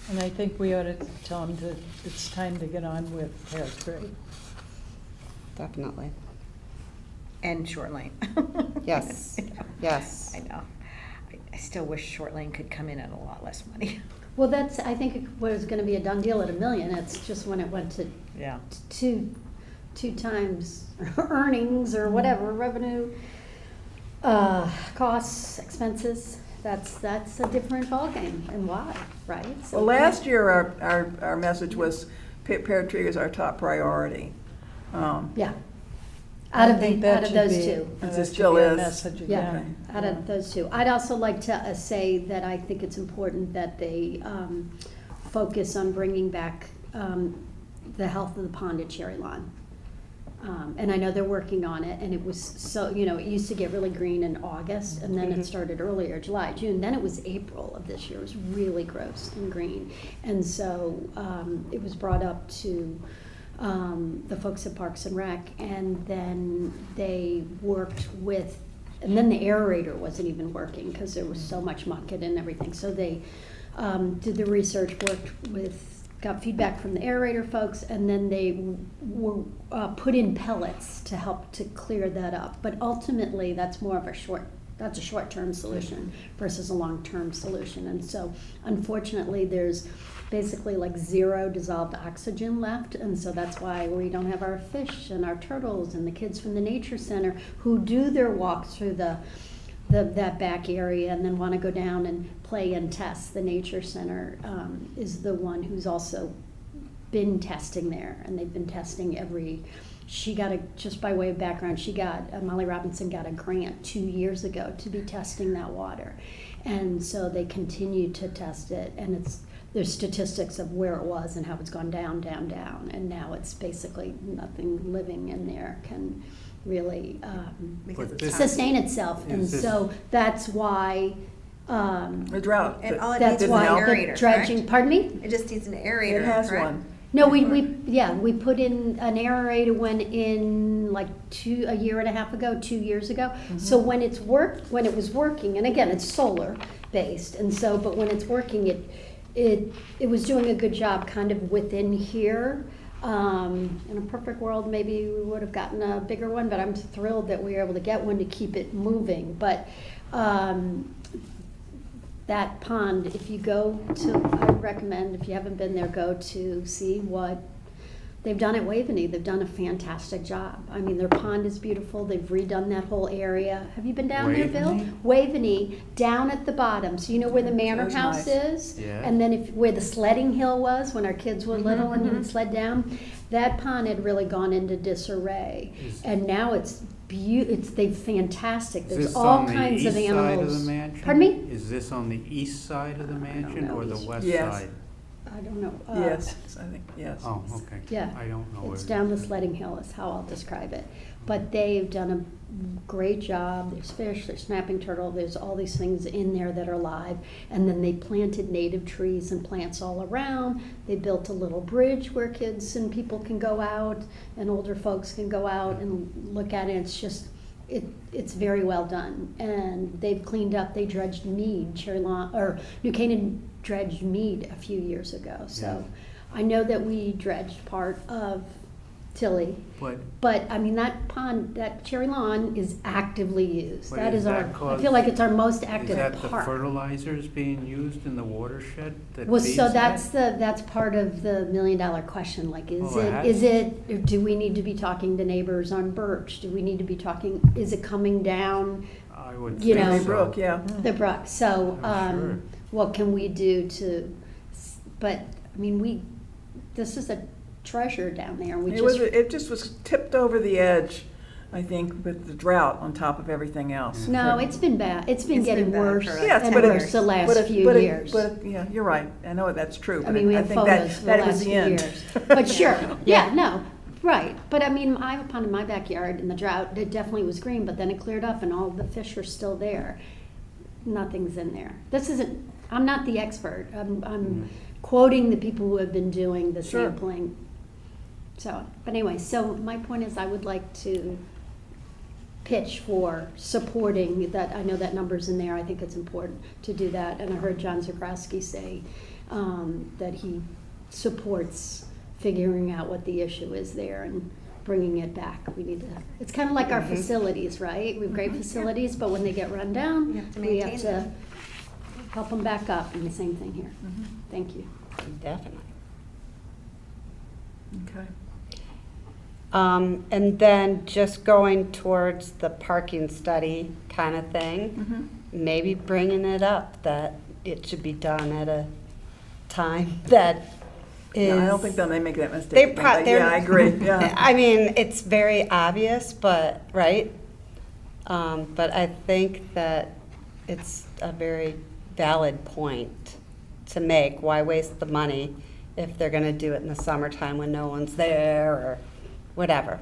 Speaker 6: And I think we ought to tell them that it's time to get on with Pear Tree.
Speaker 5: Definitely.
Speaker 9: And Short Lane.
Speaker 5: Yes,
Speaker 9: I know.
Speaker 5: yes.
Speaker 9: I know. I still wish Short Lane could come in at a lot less money.
Speaker 2: Well, I think it was gonna be a done deal at $1 million, it's just when it went to
Speaker 9: Yeah.
Speaker 2: two times earnings or whatever, revenue, costs, expenses, that's a different ballgame, and why, right? So-
Speaker 1: Well, last year, our message was pear tree is our top priority.
Speaker 2: Yeah.
Speaker 6: I
Speaker 2: Out of
Speaker 6: think that should
Speaker 2: those
Speaker 6: be-
Speaker 2: two.
Speaker 1: It
Speaker 6: that should
Speaker 1: still
Speaker 6: be a
Speaker 1: is.
Speaker 6: message
Speaker 2: Yeah,
Speaker 6: again.
Speaker 2: out of those two. I'd also like to say that I think it's important that they focus on bringing back the health of the pond at Cherry Lawn. And I know they're working on it, and it was so, it used to get really green in August, and then it started earlier, July, June, then it was April of this year. It was really gross and green. And so it was brought up to the folks at Parks and Rec, and then they worked with, and then the aerator wasn't even working because there was so much muck and everything. So they did the research, got feedback from the aerator folks, and then they were put in pellets to help to clear that up. But ultimately, that's more of a short-term solution versus a long-term solution. And so, unfortunately, there's basically like zero dissolved oxygen left, and so that's why we don't have our fish and our turtles and the kids from the nature center who do their walks through that back area and then want to go down and play and test. The nature center is the one who's also been testing there, and they've been testing just by way of background, Molly Robinson got a grant 2 years ago to be testing that water. And so they continue to test it, and there's statistics of where it was and how it's gone down, and now it's basically nothing living in there can really
Speaker 4: Because
Speaker 7: But
Speaker 4: it's
Speaker 7: this-
Speaker 2: sustain itself. And
Speaker 7: Is this-
Speaker 2: so that's why,
Speaker 1: The drought.
Speaker 4: And all it
Speaker 2: that's
Speaker 4: needs is
Speaker 2: why
Speaker 4: an
Speaker 2: the
Speaker 4: aerator,
Speaker 2: dredging,
Speaker 4: correct?
Speaker 2: pardon me?
Speaker 4: It just needs an aerator,
Speaker 1: It has
Speaker 4: correct?
Speaker 1: one.
Speaker 2: No, we put in an aerator went in like a year and a half ago, 2 years ago. So when it was working, and again, it's solar based, and so, but when it's working, it was doing a good job kind of within here. In a perfect world, maybe we would have gotten a bigger one, but I'm thrilled that we were able to get one to keep it moving. But that pond, if you go to, I would recommend, if you haven't been there, go to see what they've done at Waveney. They've done a fantastic job. I mean, their pond is beautiful. They've redone that whole area. Have you been down there, Bill? Waveney, down at the bottom. So you know where the manor
Speaker 1: That's
Speaker 2: house
Speaker 1: nice.
Speaker 2: is?
Speaker 8: Yeah.
Speaker 2: And then where the sledding hill was when our kids were little and you would sled down, that pond had really gone into disarray. And now it's they've fantastic.
Speaker 7: Is
Speaker 2: There's
Speaker 7: this
Speaker 2: all
Speaker 7: on the
Speaker 2: kinds of
Speaker 7: east side of
Speaker 2: animals.
Speaker 7: the mansion?
Speaker 2: Pardon me?
Speaker 7: Is this on the east side of the mansion
Speaker 2: know.
Speaker 7: or the west
Speaker 1: Yes.
Speaker 7: side?
Speaker 2: I don't know.
Speaker 1: Yes, I think, yes.
Speaker 7: Oh, okay.
Speaker 2: Yeah.
Speaker 7: I don't know where.
Speaker 2: It's
Speaker 7: it
Speaker 2: down the
Speaker 7: is.
Speaker 2: sledding hill is how I'll describe it. But they've done a great job. There's fish, there's snapping turtle, there's all these things in there that are live. And then they planted native trees and plants all around. They built a little bridge where kids and people can go out and older folks can go out and look at it. It's just, it's very well done. And they've cleaned up, they dredged mead, New Canaan dredged mead a few years ago. So I know that we dredged part of Tilly. But I mean, that pond, that Cherry Lawn is actively used.
Speaker 7: But
Speaker 2: That
Speaker 7: is
Speaker 2: is
Speaker 7: that
Speaker 2: I
Speaker 7: cause-
Speaker 2: feel like it's our most
Speaker 7: Is
Speaker 2: active
Speaker 7: that the
Speaker 2: park.
Speaker 7: fertilizers being used in the watershed that
Speaker 2: Well,
Speaker 7: feeds
Speaker 2: so
Speaker 7: that?
Speaker 2: that's part of the $1 million question, like,
Speaker 7: Oh, it
Speaker 2: is it, or do we need to be talking to neighbors on Birch? Do we need to be talking, is it coming down
Speaker 7: I would
Speaker 2: you
Speaker 7: think
Speaker 2: know,
Speaker 1: Bay
Speaker 7: so.
Speaker 1: Brook, yeah.
Speaker 2: the brook? So,
Speaker 7: Oh, sure.
Speaker 2: what can we do but, I mean, this is a treasure down there, and we
Speaker 1: It just was tipped over the edge, I think, with the drought on top of everything else.
Speaker 2: No, it's been bad. It's been
Speaker 4: It's been
Speaker 2: getting
Speaker 4: bad
Speaker 2: worse
Speaker 4: for
Speaker 1: Yes,
Speaker 2: and
Speaker 1: but it-
Speaker 2: worse the last few
Speaker 1: but
Speaker 2: years.
Speaker 1: yeah, you're right. I know that's true.
Speaker 2: I
Speaker 1: but
Speaker 2: mean, we have
Speaker 1: think
Speaker 2: photos for the
Speaker 1: that was
Speaker 2: last
Speaker 1: the
Speaker 2: few
Speaker 1: end.
Speaker 2: years. But sure, yeah, no, right. But I mean, I have a pond in my backyard in the drought. It definitely was green, but then it cleared up and all the fish are still there. Nothing's in there. I'm not the expert. I'm quoting the people who have been doing the
Speaker 1: Sure.
Speaker 2: sampling. So, but anyway, so my point is I would like to pitch for supporting that. I know that number's in there. I think it's important to do that. And I heard John Zagrowski say that he supports figuring out what the issue is there and bringing it back. We need to, it's kind of like our facilities, right? We have great facilities, but when they get run down,
Speaker 4: You have to
Speaker 2: we have
Speaker 4: maintain
Speaker 2: to
Speaker 4: them.
Speaker 2: help them back up, and the same thing here. Thank you.
Speaker 5: Definitely.
Speaker 1: Okay.
Speaker 5: And then just going towards the parking study kind of thing, maybe bringing it up that it should be done at a time that is.
Speaker 1: No, I don't think they'll make that mistake.
Speaker 5: They
Speaker 1: again, but yeah, I agree, yeah.
Speaker 5: I mean, it's very obvious, but, right? But I think that it's a very valid point to make. Why waste the money if they're gonna do it in the summertime when no one's there or whatever?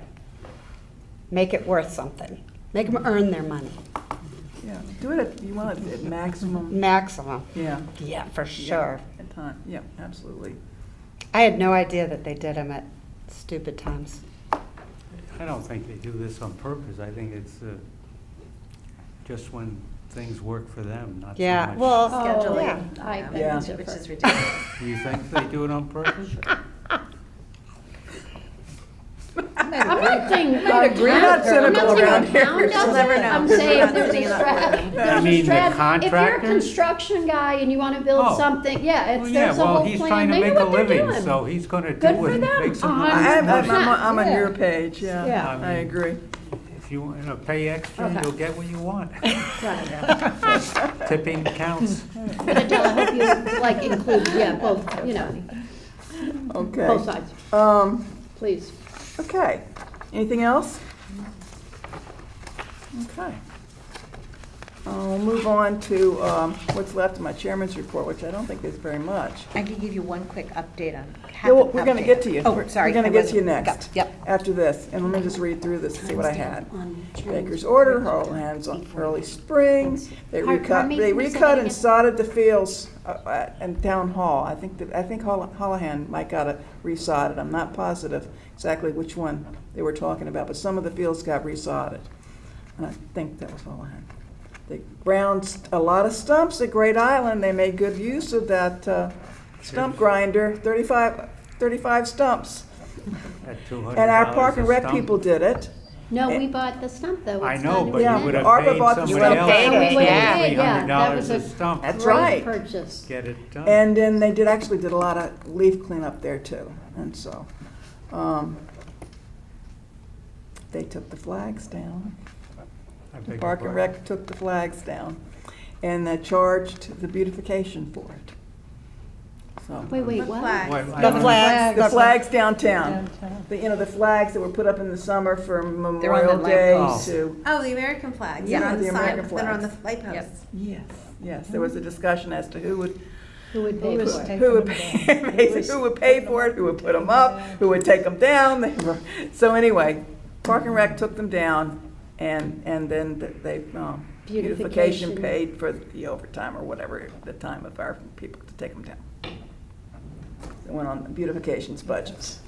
Speaker 5: Make it worth something. Make them earn their money.
Speaker 1: Yeah, do it you want it at maximum,
Speaker 5: Maximum.
Speaker 1: yeah.
Speaker 5: Yeah, for
Speaker 1: Yeah,
Speaker 5: sure.
Speaker 1: at time, yeah, absolutely.
Speaker 5: I had no idea that they did them at stupid times.
Speaker 7: I don't think they do this on purpose. I think it's just when things work for them, not so
Speaker 5: Yeah,
Speaker 7: much.
Speaker 5: well,
Speaker 4: Scheduling.
Speaker 5: yeah.
Speaker 2: I
Speaker 1: Yeah.
Speaker 2: beg to
Speaker 4: Which
Speaker 2: differ.
Speaker 4: is ridiculous.
Speaker 7: Do you think they do it on purpose?
Speaker 2: I'm not saying
Speaker 1: agree. We're not cynical around here.
Speaker 2: town
Speaker 4: We'll
Speaker 2: does
Speaker 4: never
Speaker 2: it.
Speaker 4: know.
Speaker 2: I'm
Speaker 4: We're
Speaker 2: saying
Speaker 4: not
Speaker 2: there's
Speaker 4: putting
Speaker 2: a
Speaker 4: it up for
Speaker 2: strat.
Speaker 4: them.
Speaker 2: There's
Speaker 7: You
Speaker 2: a
Speaker 7: mean the
Speaker 2: strat. If you're a
Speaker 7: contractors?
Speaker 2: construction guy and you want to build
Speaker 7: Oh.
Speaker 2: something, yeah,
Speaker 7: Well,
Speaker 2: there's a whole
Speaker 7: he's
Speaker 2: plan.
Speaker 7: trying to
Speaker 2: They know
Speaker 7: make a
Speaker 2: what they're
Speaker 7: living,
Speaker 2: doing.
Speaker 7: so he's gonna do
Speaker 2: Good for
Speaker 7: it,
Speaker 2: them.
Speaker 7: make some
Speaker 2: I'm-
Speaker 7: money.
Speaker 1: I'm on
Speaker 2: Yeah.
Speaker 1: your page, yeah,
Speaker 2: Yeah.
Speaker 1: I agree.
Speaker 7: If you want to pay extra,
Speaker 2: Okay.
Speaker 7: you'll get what you want.
Speaker 2: Right.
Speaker 7: Tipping counts.
Speaker 2: But Adele, I hope you like include, yeah, both, you know,
Speaker 1: Okay.
Speaker 2: both sides, please.
Speaker 1: Okay, anything else? Okay. I'll move on to what's left of my chairman's report, which I don't think is very much.
Speaker 9: I can give you one quick update on.
Speaker 1: Yeah, well, we're going to get to you.
Speaker 9: Oh, sorry.
Speaker 1: We're going to
Speaker 9: I
Speaker 1: get to you
Speaker 9: wasn't-
Speaker 1: next.
Speaker 9: Yep.
Speaker 1: After this, and let me just read through this to see what I had. Baker's order, all hands on early spring. They
Speaker 2: Pardon me, can you say
Speaker 1: recut
Speaker 2: that
Speaker 1: and
Speaker 2: again?
Speaker 1: sodded the fields in Town Hall. I think Holohan might got it resodded. I'm not positive exactly which one they were talking about, but some of the fields got resodded. And I think that was Holohan. They ground a lot of stumps at Great Island. They made good use of that stump grinder, 35 stumps.
Speaker 7: At $200
Speaker 1: And our Park and
Speaker 7: a
Speaker 1: Rec
Speaker 7: stump.
Speaker 1: people did it.
Speaker 2: No, we bought the stump though.
Speaker 7: I
Speaker 2: It's
Speaker 7: know,
Speaker 2: not
Speaker 7: but
Speaker 1: Yeah,
Speaker 7: you would have
Speaker 1: Barbara
Speaker 7: paid
Speaker 1: bought the
Speaker 7: somebody
Speaker 1: stump.
Speaker 7: else
Speaker 5: Paid it, yeah.
Speaker 2: Yeah, that was
Speaker 7: $300 a
Speaker 2: a
Speaker 7: stump.
Speaker 1: That's
Speaker 2: great
Speaker 1: right.
Speaker 2: purchase.
Speaker 7: Get it done.
Speaker 1: And then they actually did a lot of leaf cleanup there too. And so, they took the flags down.
Speaker 7: I beg your
Speaker 1: Park and
Speaker 7: pardon?
Speaker 1: Rec took the flags down and charged the beautification for it. So,
Speaker 2: Wait,
Speaker 4: What
Speaker 2: what?
Speaker 4: flag?
Speaker 7: What, I
Speaker 5: The
Speaker 7: don't-
Speaker 5: flags.
Speaker 1: the flags downtown.
Speaker 6: Downtown.
Speaker 1: The flags that were put up in the summer for
Speaker 9: They're on the
Speaker 1: Memorial Day
Speaker 7: lampposts.
Speaker 1: to.
Speaker 4: Oh, the American flags.
Speaker 1: Yeah,
Speaker 4: They're on
Speaker 1: the
Speaker 4: the
Speaker 1: American
Speaker 4: sign, they're on the
Speaker 1: flags.
Speaker 4: light posts.
Speaker 1: Yes, there was a discussion as to who would
Speaker 2: Who would pay
Speaker 6: Who was
Speaker 2: for it?
Speaker 6: taking
Speaker 1: who would
Speaker 6: them
Speaker 1: pay,
Speaker 6: down?
Speaker 1: basically, who would pay for it, who would put them up, who would take them down. They were- So anyway, Park and Rec took them down, and then they, beautification
Speaker 2: Beautification.
Speaker 1: paid for the overtime or whatever, the time of our people to take them down. It went on beautification's budgets.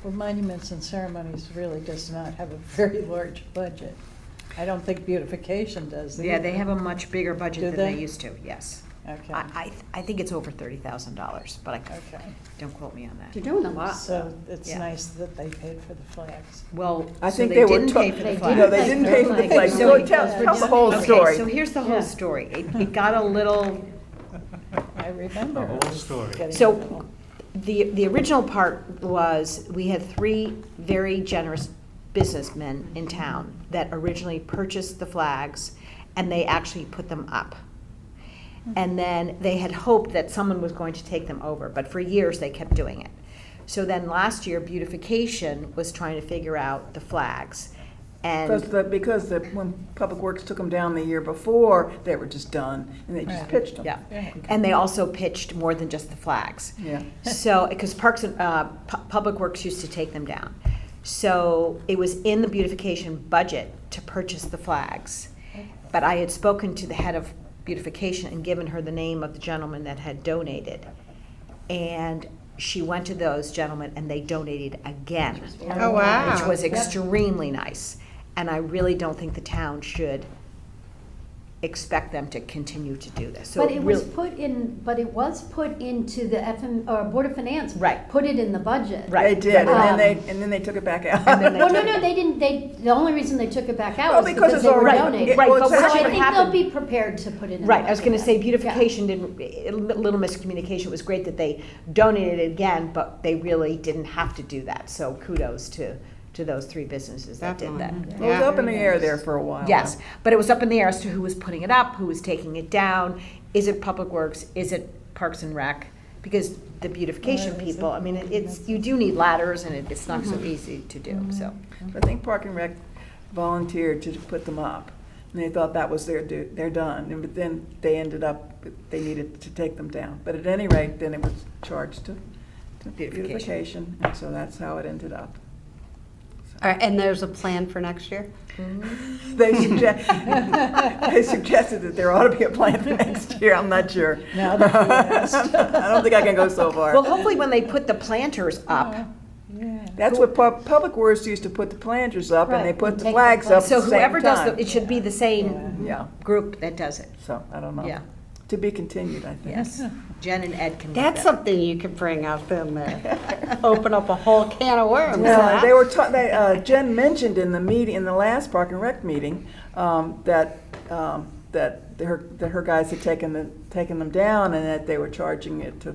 Speaker 6: Well, Monuments and Ceremonies really does not have a very large budget. I don't think beautification does.
Speaker 9: Yeah, they
Speaker 6: either.
Speaker 9: have a much bigger budget
Speaker 6: Do
Speaker 9: than they
Speaker 6: they?
Speaker 9: used to, yes.
Speaker 6: Okay,
Speaker 9: I think it's over $30,000, but
Speaker 6: okay.
Speaker 9: don't quote me on
Speaker 2: They're
Speaker 9: that.
Speaker 2: doing a lot.
Speaker 6: So it's
Speaker 9: Yeah.
Speaker 6: nice that they paid for the flags.
Speaker 9: Well,
Speaker 1: I
Speaker 9: so
Speaker 1: think
Speaker 9: they
Speaker 1: they were
Speaker 9: didn't
Speaker 1: to-
Speaker 9: pay for
Speaker 2: They
Speaker 9: the
Speaker 2: didn't
Speaker 1: No,
Speaker 9: flag.
Speaker 1: they didn't pay for the flag.
Speaker 9: So
Speaker 1: So
Speaker 9: it-
Speaker 1: tell the whole
Speaker 9: Okay,
Speaker 1: story.
Speaker 9: so here's the
Speaker 6: Yeah.
Speaker 9: whole story. It got a little,
Speaker 6: I remember.
Speaker 7: The whole
Speaker 6: it was
Speaker 7: story.
Speaker 6: getting a
Speaker 9: so
Speaker 6: little-
Speaker 9: the original part was, we had 3 very generous businessmen in town that originally purchased the flags, and they actually put them up. And then they had hoped that someone was going to take them over, but for years they kept doing it. So then last year, beautification was trying to figure out the flags. And
Speaker 1: Because when Public Works took them down the year before, they were just done, and they just
Speaker 6: Right.
Speaker 1: pitched them.
Speaker 9: yeah,
Speaker 6: Yeah.
Speaker 9: and they also pitched more than just the flags.
Speaker 1: Yeah.
Speaker 9: So, because Parks and, Public Works used to take them down. So it was in the beautification budget to purchase the flags. But I had spoken to the head of beautification and given her the name of the gentleman that had donated. And she went to those gentlemen and they donated again.
Speaker 5: Oh, wow.
Speaker 9: Which was extremely nice. And I really don't think the town should expect them to continue to do this. So
Speaker 2: But it was
Speaker 9: really-
Speaker 2: but it was put into the Board of Finance.
Speaker 9: Right.
Speaker 2: Put it in the budget.
Speaker 9: Right.
Speaker 1: They did, and
Speaker 2: Um,
Speaker 1: then they took it back out.
Speaker 9: And then they
Speaker 2: Well, no,
Speaker 9: took it-
Speaker 2: they didn't, the only reason they took it back out
Speaker 1: Well,
Speaker 2: was
Speaker 1: because
Speaker 2: because
Speaker 1: it's
Speaker 2: they were
Speaker 1: already-
Speaker 2: donated.
Speaker 9: Right,
Speaker 1: well,
Speaker 9: but
Speaker 1: it's
Speaker 2: So
Speaker 9: what
Speaker 2: I
Speaker 1: actually-
Speaker 9: should
Speaker 2: think they'll
Speaker 9: happen?
Speaker 2: be prepared to put it in the
Speaker 9: Right, I was gonna
Speaker 2: budget.
Speaker 9: say beautification didn't, a little miscommunication. It was great that they donated it again, but they really didn't have to do that. So kudos to those 3 businesses that did that.
Speaker 5: Definitely.
Speaker 1: It was up in the air there for a while.
Speaker 9: Yes, but it was up in the air as to who was putting it up, who was taking it down. Is it Public Works? Is it Parks and Rec? Because the beautification
Speaker 6: Or is it-
Speaker 9: people, I mean, it's, you do need ladders and it's not so easy to do, so.
Speaker 1: I think Park and Rec volunteered to put them up, and they thought that was they're done, but then they ended up, they needed to take them down. But at any rate, then it was charged to
Speaker 9: Beautification.
Speaker 1: beautification, and so that's how it ended up.
Speaker 5: All right, and there's a plan for next year?
Speaker 1: They suggested that there ought to be a plan for next year, I'm not sure.
Speaker 6: Now that you asked.
Speaker 1: I don't think I can go so far.
Speaker 9: Well, hopefully when they put the planters up,
Speaker 6: Yeah.
Speaker 1: That's what Public Works used to put the planters up, and they
Speaker 2: Right,
Speaker 1: put
Speaker 2: and
Speaker 1: the
Speaker 2: take the
Speaker 1: flags up
Speaker 2: flags.
Speaker 1: at
Speaker 9: so
Speaker 1: the same
Speaker 9: whoever does,
Speaker 1: time.
Speaker 9: it should be the same
Speaker 1: Yeah,
Speaker 9: group that does it.
Speaker 1: so, I don't know.
Speaker 9: Yeah.
Speaker 1: To be continued, I think.
Speaker 9: Yes, Jen and Ed can. work
Speaker 5: That's
Speaker 9: that.
Speaker 5: something you could bring up in there. Open up a whole can of worms.
Speaker 1: Well,
Speaker 5: huh?
Speaker 1: they were Jen mentioned in the meeting, in the last Park and Rec meeting, that her guys had taken them down, and that they were charging it to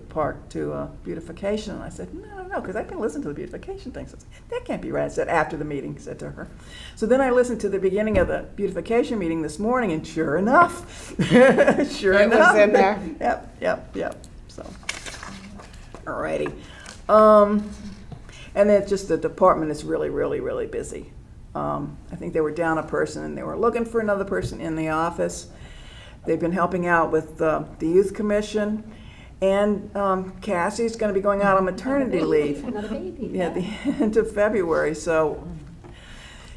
Speaker 1: beautification. And I said, no, because I've been listening to the beautification thing. So that can't be right. I said after the meeting, said to her. So then I listened to the beginning of the beautification meeting this morning, and sure enough, sure
Speaker 5: It was
Speaker 1: enough,
Speaker 5: in there.
Speaker 1: Yep. So, alrighty. And then just the department is really, really, really busy. I think they were down a person and they were looking for another person in the office. They've been helping out with the Youth Commission. And Cassie's going to be going out on maternity leave.
Speaker 2: Another baby.
Speaker 1: Yeah, at the end of February. So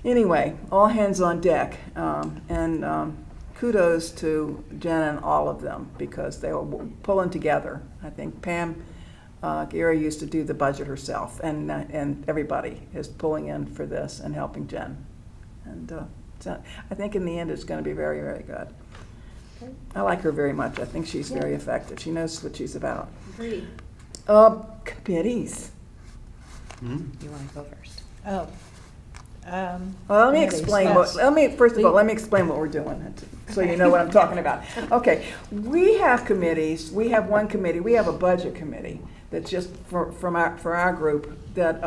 Speaker 1: anyway, all hands on deck. And kudos to Jen and all of them because they were pulling together. I think Pam Gary used to do the budget herself, and everybody is pulling in for this and helping Jen. And so I think in the end it's going to be very, very good. I like her very much. I think she's very effective. She knows what she's about.
Speaker 2: Agreed.
Speaker 1: Committees.
Speaker 9: You want to go first?
Speaker 6: Oh.
Speaker 1: Well, let me
Speaker 6: committees,
Speaker 1: explain
Speaker 6: yes.
Speaker 1: first of all, let me explain what we're doing, so you know what I'm talking about. Okay, we have committees. We have one committee. We have a budget committee that's just for our group that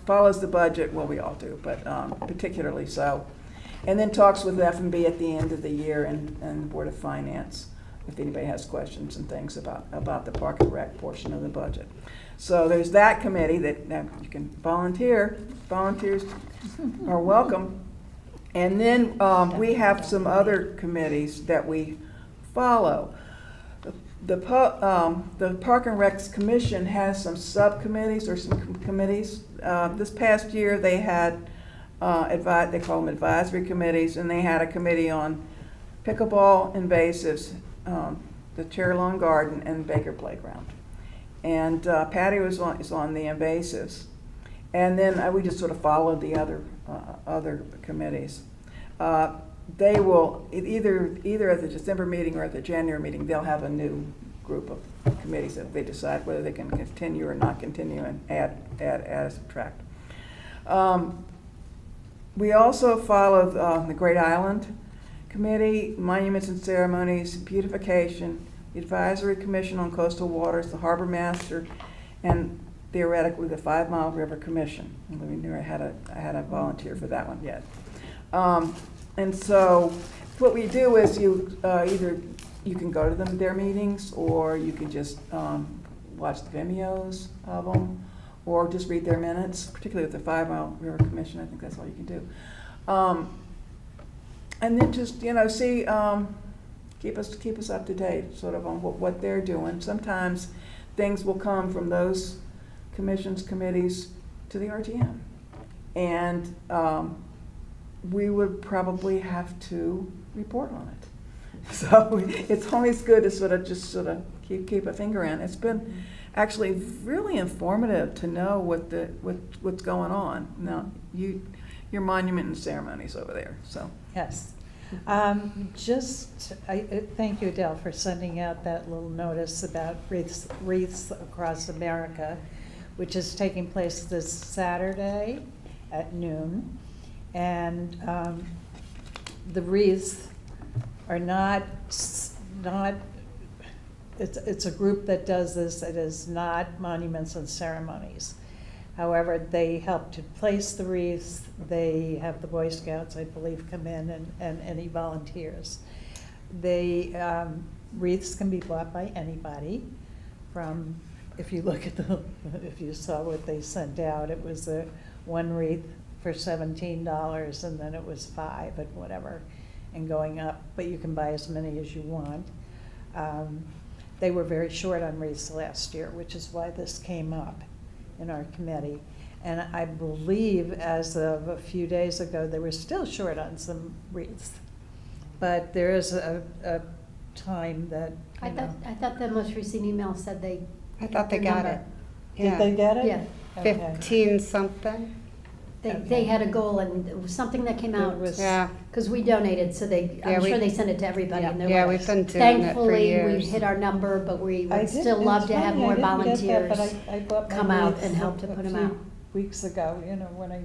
Speaker 1: follows the budget. Well, we all do, but particularly so. And then talks with F&B at the end of the year and the Board of Finance, if anybody has questions and things about the Park and Rec portion of the budget. So there's that committee that you can volunteer. Volunteers are welcome. And then we have some other committees that we follow. The Park and Rec Commission has some subcommittees or some committees. This past year they had they call them advisory committees, and they had a committee on pickleball, invasives, the Cherry Lawn Garden, and Baker Playground. And Patty is on the invasives. And then we just sort of followed the other committees. They will, either at the December meeting or at the January meeting, they'll have a new group of committees that they decide whether they can continue or not continue and add or subtract. We also follow the Great Island Committee, Monuments and Ceremonies, Beautification, the Advisory Commission on Coastal Waters, the Harbor Master, and theoretically the 5 Mile River Commission. We never had a volunteer for that one yet. And so what we do is either you can go to their meetings, or you can just watch the Vimeos of them, or just read their minutes, particularly with the 5 Mile River Commission. I think that's all you can do. And then just, see, keep us up to date sort of on what they're doing. Sometimes things will come from those commissions, committees to the RTM. And we would probably have to report on it. So it's always good to sort of keep a finger in. It's been actually really informative to know what's going on. Now, your monument and ceremonies over there, so.
Speaker 6: Yes. Thank you, Adele, for sending out that little notice about wreaths across America, which is taking place this Saturday at noon. And the wreaths are not, it's a group that does this. It is not monuments and ceremonies. However, they help to place the wreaths. They have the Boy Scouts, I believe, come in and any volunteers. Wreaths can be bought by anybody. From, if you look at if you saw what they sent out, it was one wreath for $17, and then it was $5 and whatever, and going up. But you can buy as many as you want. They were very short on wreaths last year, which is why this came up in our committee. And I believe as of a few days ago, they were still short on some wreaths. But there is a time that,
Speaker 2: I thought the most recent email said they.
Speaker 5: I thought they got it.
Speaker 6: Did they get it?
Speaker 2: Yeah.
Speaker 6: Okay.
Speaker 5: 15 something?
Speaker 2: They had a goal, and it was something that came out.
Speaker 5: Yeah.
Speaker 2: Because we donated, so I'm sure they sent it to everybody. And they're
Speaker 5: Yeah,
Speaker 2: like,
Speaker 5: we've been doing it for
Speaker 2: thankfully, we
Speaker 5: years.
Speaker 2: hit our number, but we
Speaker 6: I
Speaker 2: would
Speaker 6: did-
Speaker 2: still love
Speaker 6: it's
Speaker 2: to have
Speaker 6: funny,
Speaker 2: more
Speaker 6: I didn't get that,
Speaker 2: volunteers
Speaker 6: but I bought my
Speaker 2: come out
Speaker 6: wreaths
Speaker 2: and help to
Speaker 6: a
Speaker 2: put them
Speaker 6: few
Speaker 2: out.
Speaker 6: weeks ago, when I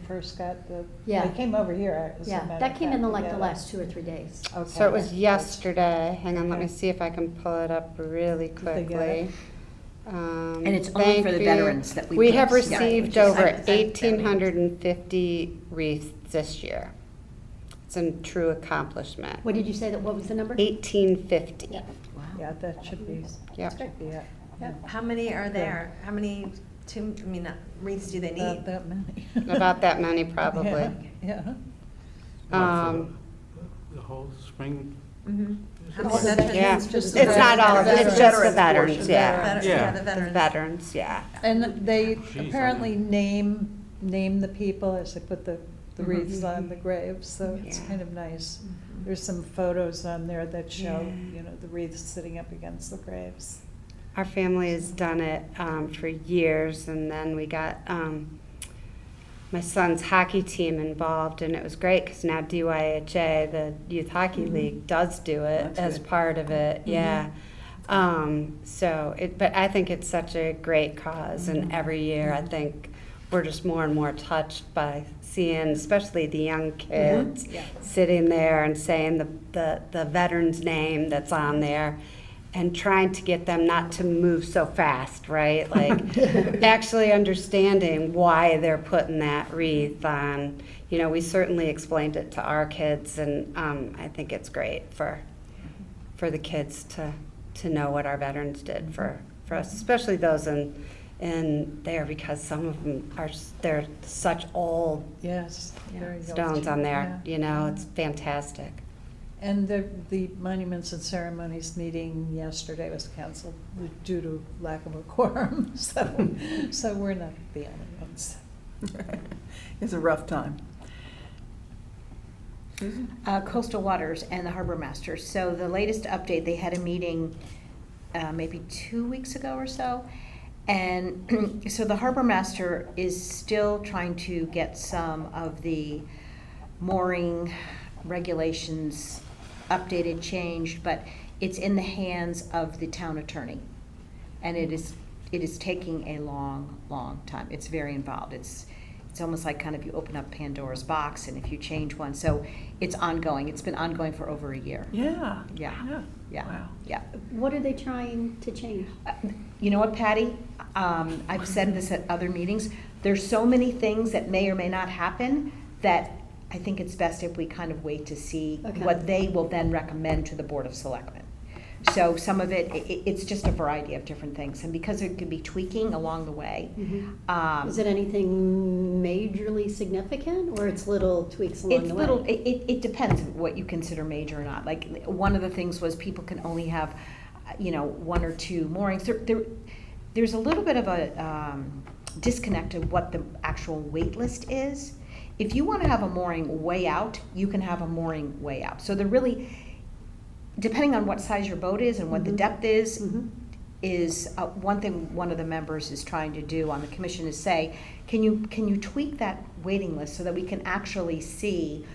Speaker 6: first got I
Speaker 2: Yeah.
Speaker 6: came over here. As a
Speaker 2: Yeah,
Speaker 6: matter
Speaker 2: that
Speaker 6: of
Speaker 2: came in
Speaker 6: fact,
Speaker 2: the
Speaker 6: to get it.
Speaker 2: last 2 or 3 days.
Speaker 6: Okay.
Speaker 5: So it was yesterday. Hang on, let me
Speaker 6: Okay.
Speaker 5: see if I can pull it up really
Speaker 6: they get
Speaker 5: quickly.
Speaker 6: it?
Speaker 9: And it's only
Speaker 5: Thank
Speaker 9: for the
Speaker 5: you.
Speaker 9: veterans that we
Speaker 5: We
Speaker 9: put
Speaker 5: have
Speaker 9: together,
Speaker 5: received
Speaker 9: which is-
Speaker 5: over
Speaker 9: I'm
Speaker 5: 1,850 wreaths this year. It's a true accomplishment.
Speaker 2: What did you say, what was the number?
Speaker 5: 1,850.
Speaker 2: Yeah.
Speaker 6: Yeah, that should be,
Speaker 5: Yep.
Speaker 6: should be it.
Speaker 4: How many are there? How many wreaths do they
Speaker 6: About
Speaker 4: need?
Speaker 6: that many.
Speaker 5: About that many, probably.
Speaker 6: Yeah.
Speaker 7: The whole spring,
Speaker 4: How many
Speaker 6: All the
Speaker 4: veterans?
Speaker 5: Yeah,
Speaker 6: It's just
Speaker 5: it's not all of it, it's just the
Speaker 1: Veterans
Speaker 5: veterans,
Speaker 1: portion.
Speaker 5: yeah.
Speaker 7: Yeah.
Speaker 4: The
Speaker 5: The
Speaker 4: veterans.
Speaker 5: veterans, yeah.
Speaker 6: And they
Speaker 7: Jeez,
Speaker 6: apparently name the people as they put the wreaths on the graves, so it's
Speaker 5: Yeah.
Speaker 6: kind of nice. There's some photos on there that show, the wreaths sitting up against the graves.
Speaker 5: Our family has done it for years, and then we got my son's hockey team involved, and it was great because now DYHA, the Youth Hockey League, does do it
Speaker 1: That's
Speaker 5: as
Speaker 1: good.
Speaker 5: part of it. Yeah. But I think it's such a great cause, and every year I think we're just more and more touched by seeing, especially the young kids, sitting there and saying the veteran's name that's on there, and trying to get them not to move so fast, right? Like actually understanding why they're putting that wreath on. We certainly explained it to our kids, and I think it's great for the kids to know what our veterans did for us, especially those in there, because some of them they're such old
Speaker 6: Yes. very
Speaker 5: stones
Speaker 6: old.
Speaker 5: on there.
Speaker 6: Yeah.
Speaker 5: It's fantastic.
Speaker 6: And the Monuments and Ceremonies meeting yesterday was canceled due to lack of a quorum, so we're not the only ones.
Speaker 1: It's a rough time.
Speaker 3: Coastal Waters and the Harbor Master. So the latest update, they had a meeting maybe 2 weeks ago or so. And so the Harbor Master is still trying to get some of the mooring regulations updated, changed, but it's in the hands of the town attorney. And it is taking a long, long time. It's very involved. It's almost like kind of you open up Pandora's box, and if you change one, so it's ongoing. It's been ongoing for over a year.
Speaker 1: Yeah.
Speaker 3: Yeah. Yeah.
Speaker 1: Wow.
Speaker 3: Yeah.
Speaker 2: What are they trying to change?
Speaker 3: You know what, Patty? I've said this at other meetings. There's so many things that may or may not happen that I think it's best if we kind of wait to see
Speaker 2: Okay.
Speaker 3: what they will then recommend to the Board of Selectmen. So some of it's just a variety of different things, and because it could be tweaking along the way.
Speaker 2: Is it anything majorly significant, or it's little tweaks along
Speaker 3: It's
Speaker 2: the way?
Speaker 3: little, it depends what you consider major or not. Like, one of the things was people can only have, one or two moorings. There's a little bit of a disconnect of what the actual wait list is. If you want to have a mooring way out, you can have a mooring way out. So they're really, depending on what size your boat is and what the depth is one thing one of the members is trying to do on the commission is say, can you tweak that waiting list so that we can actually see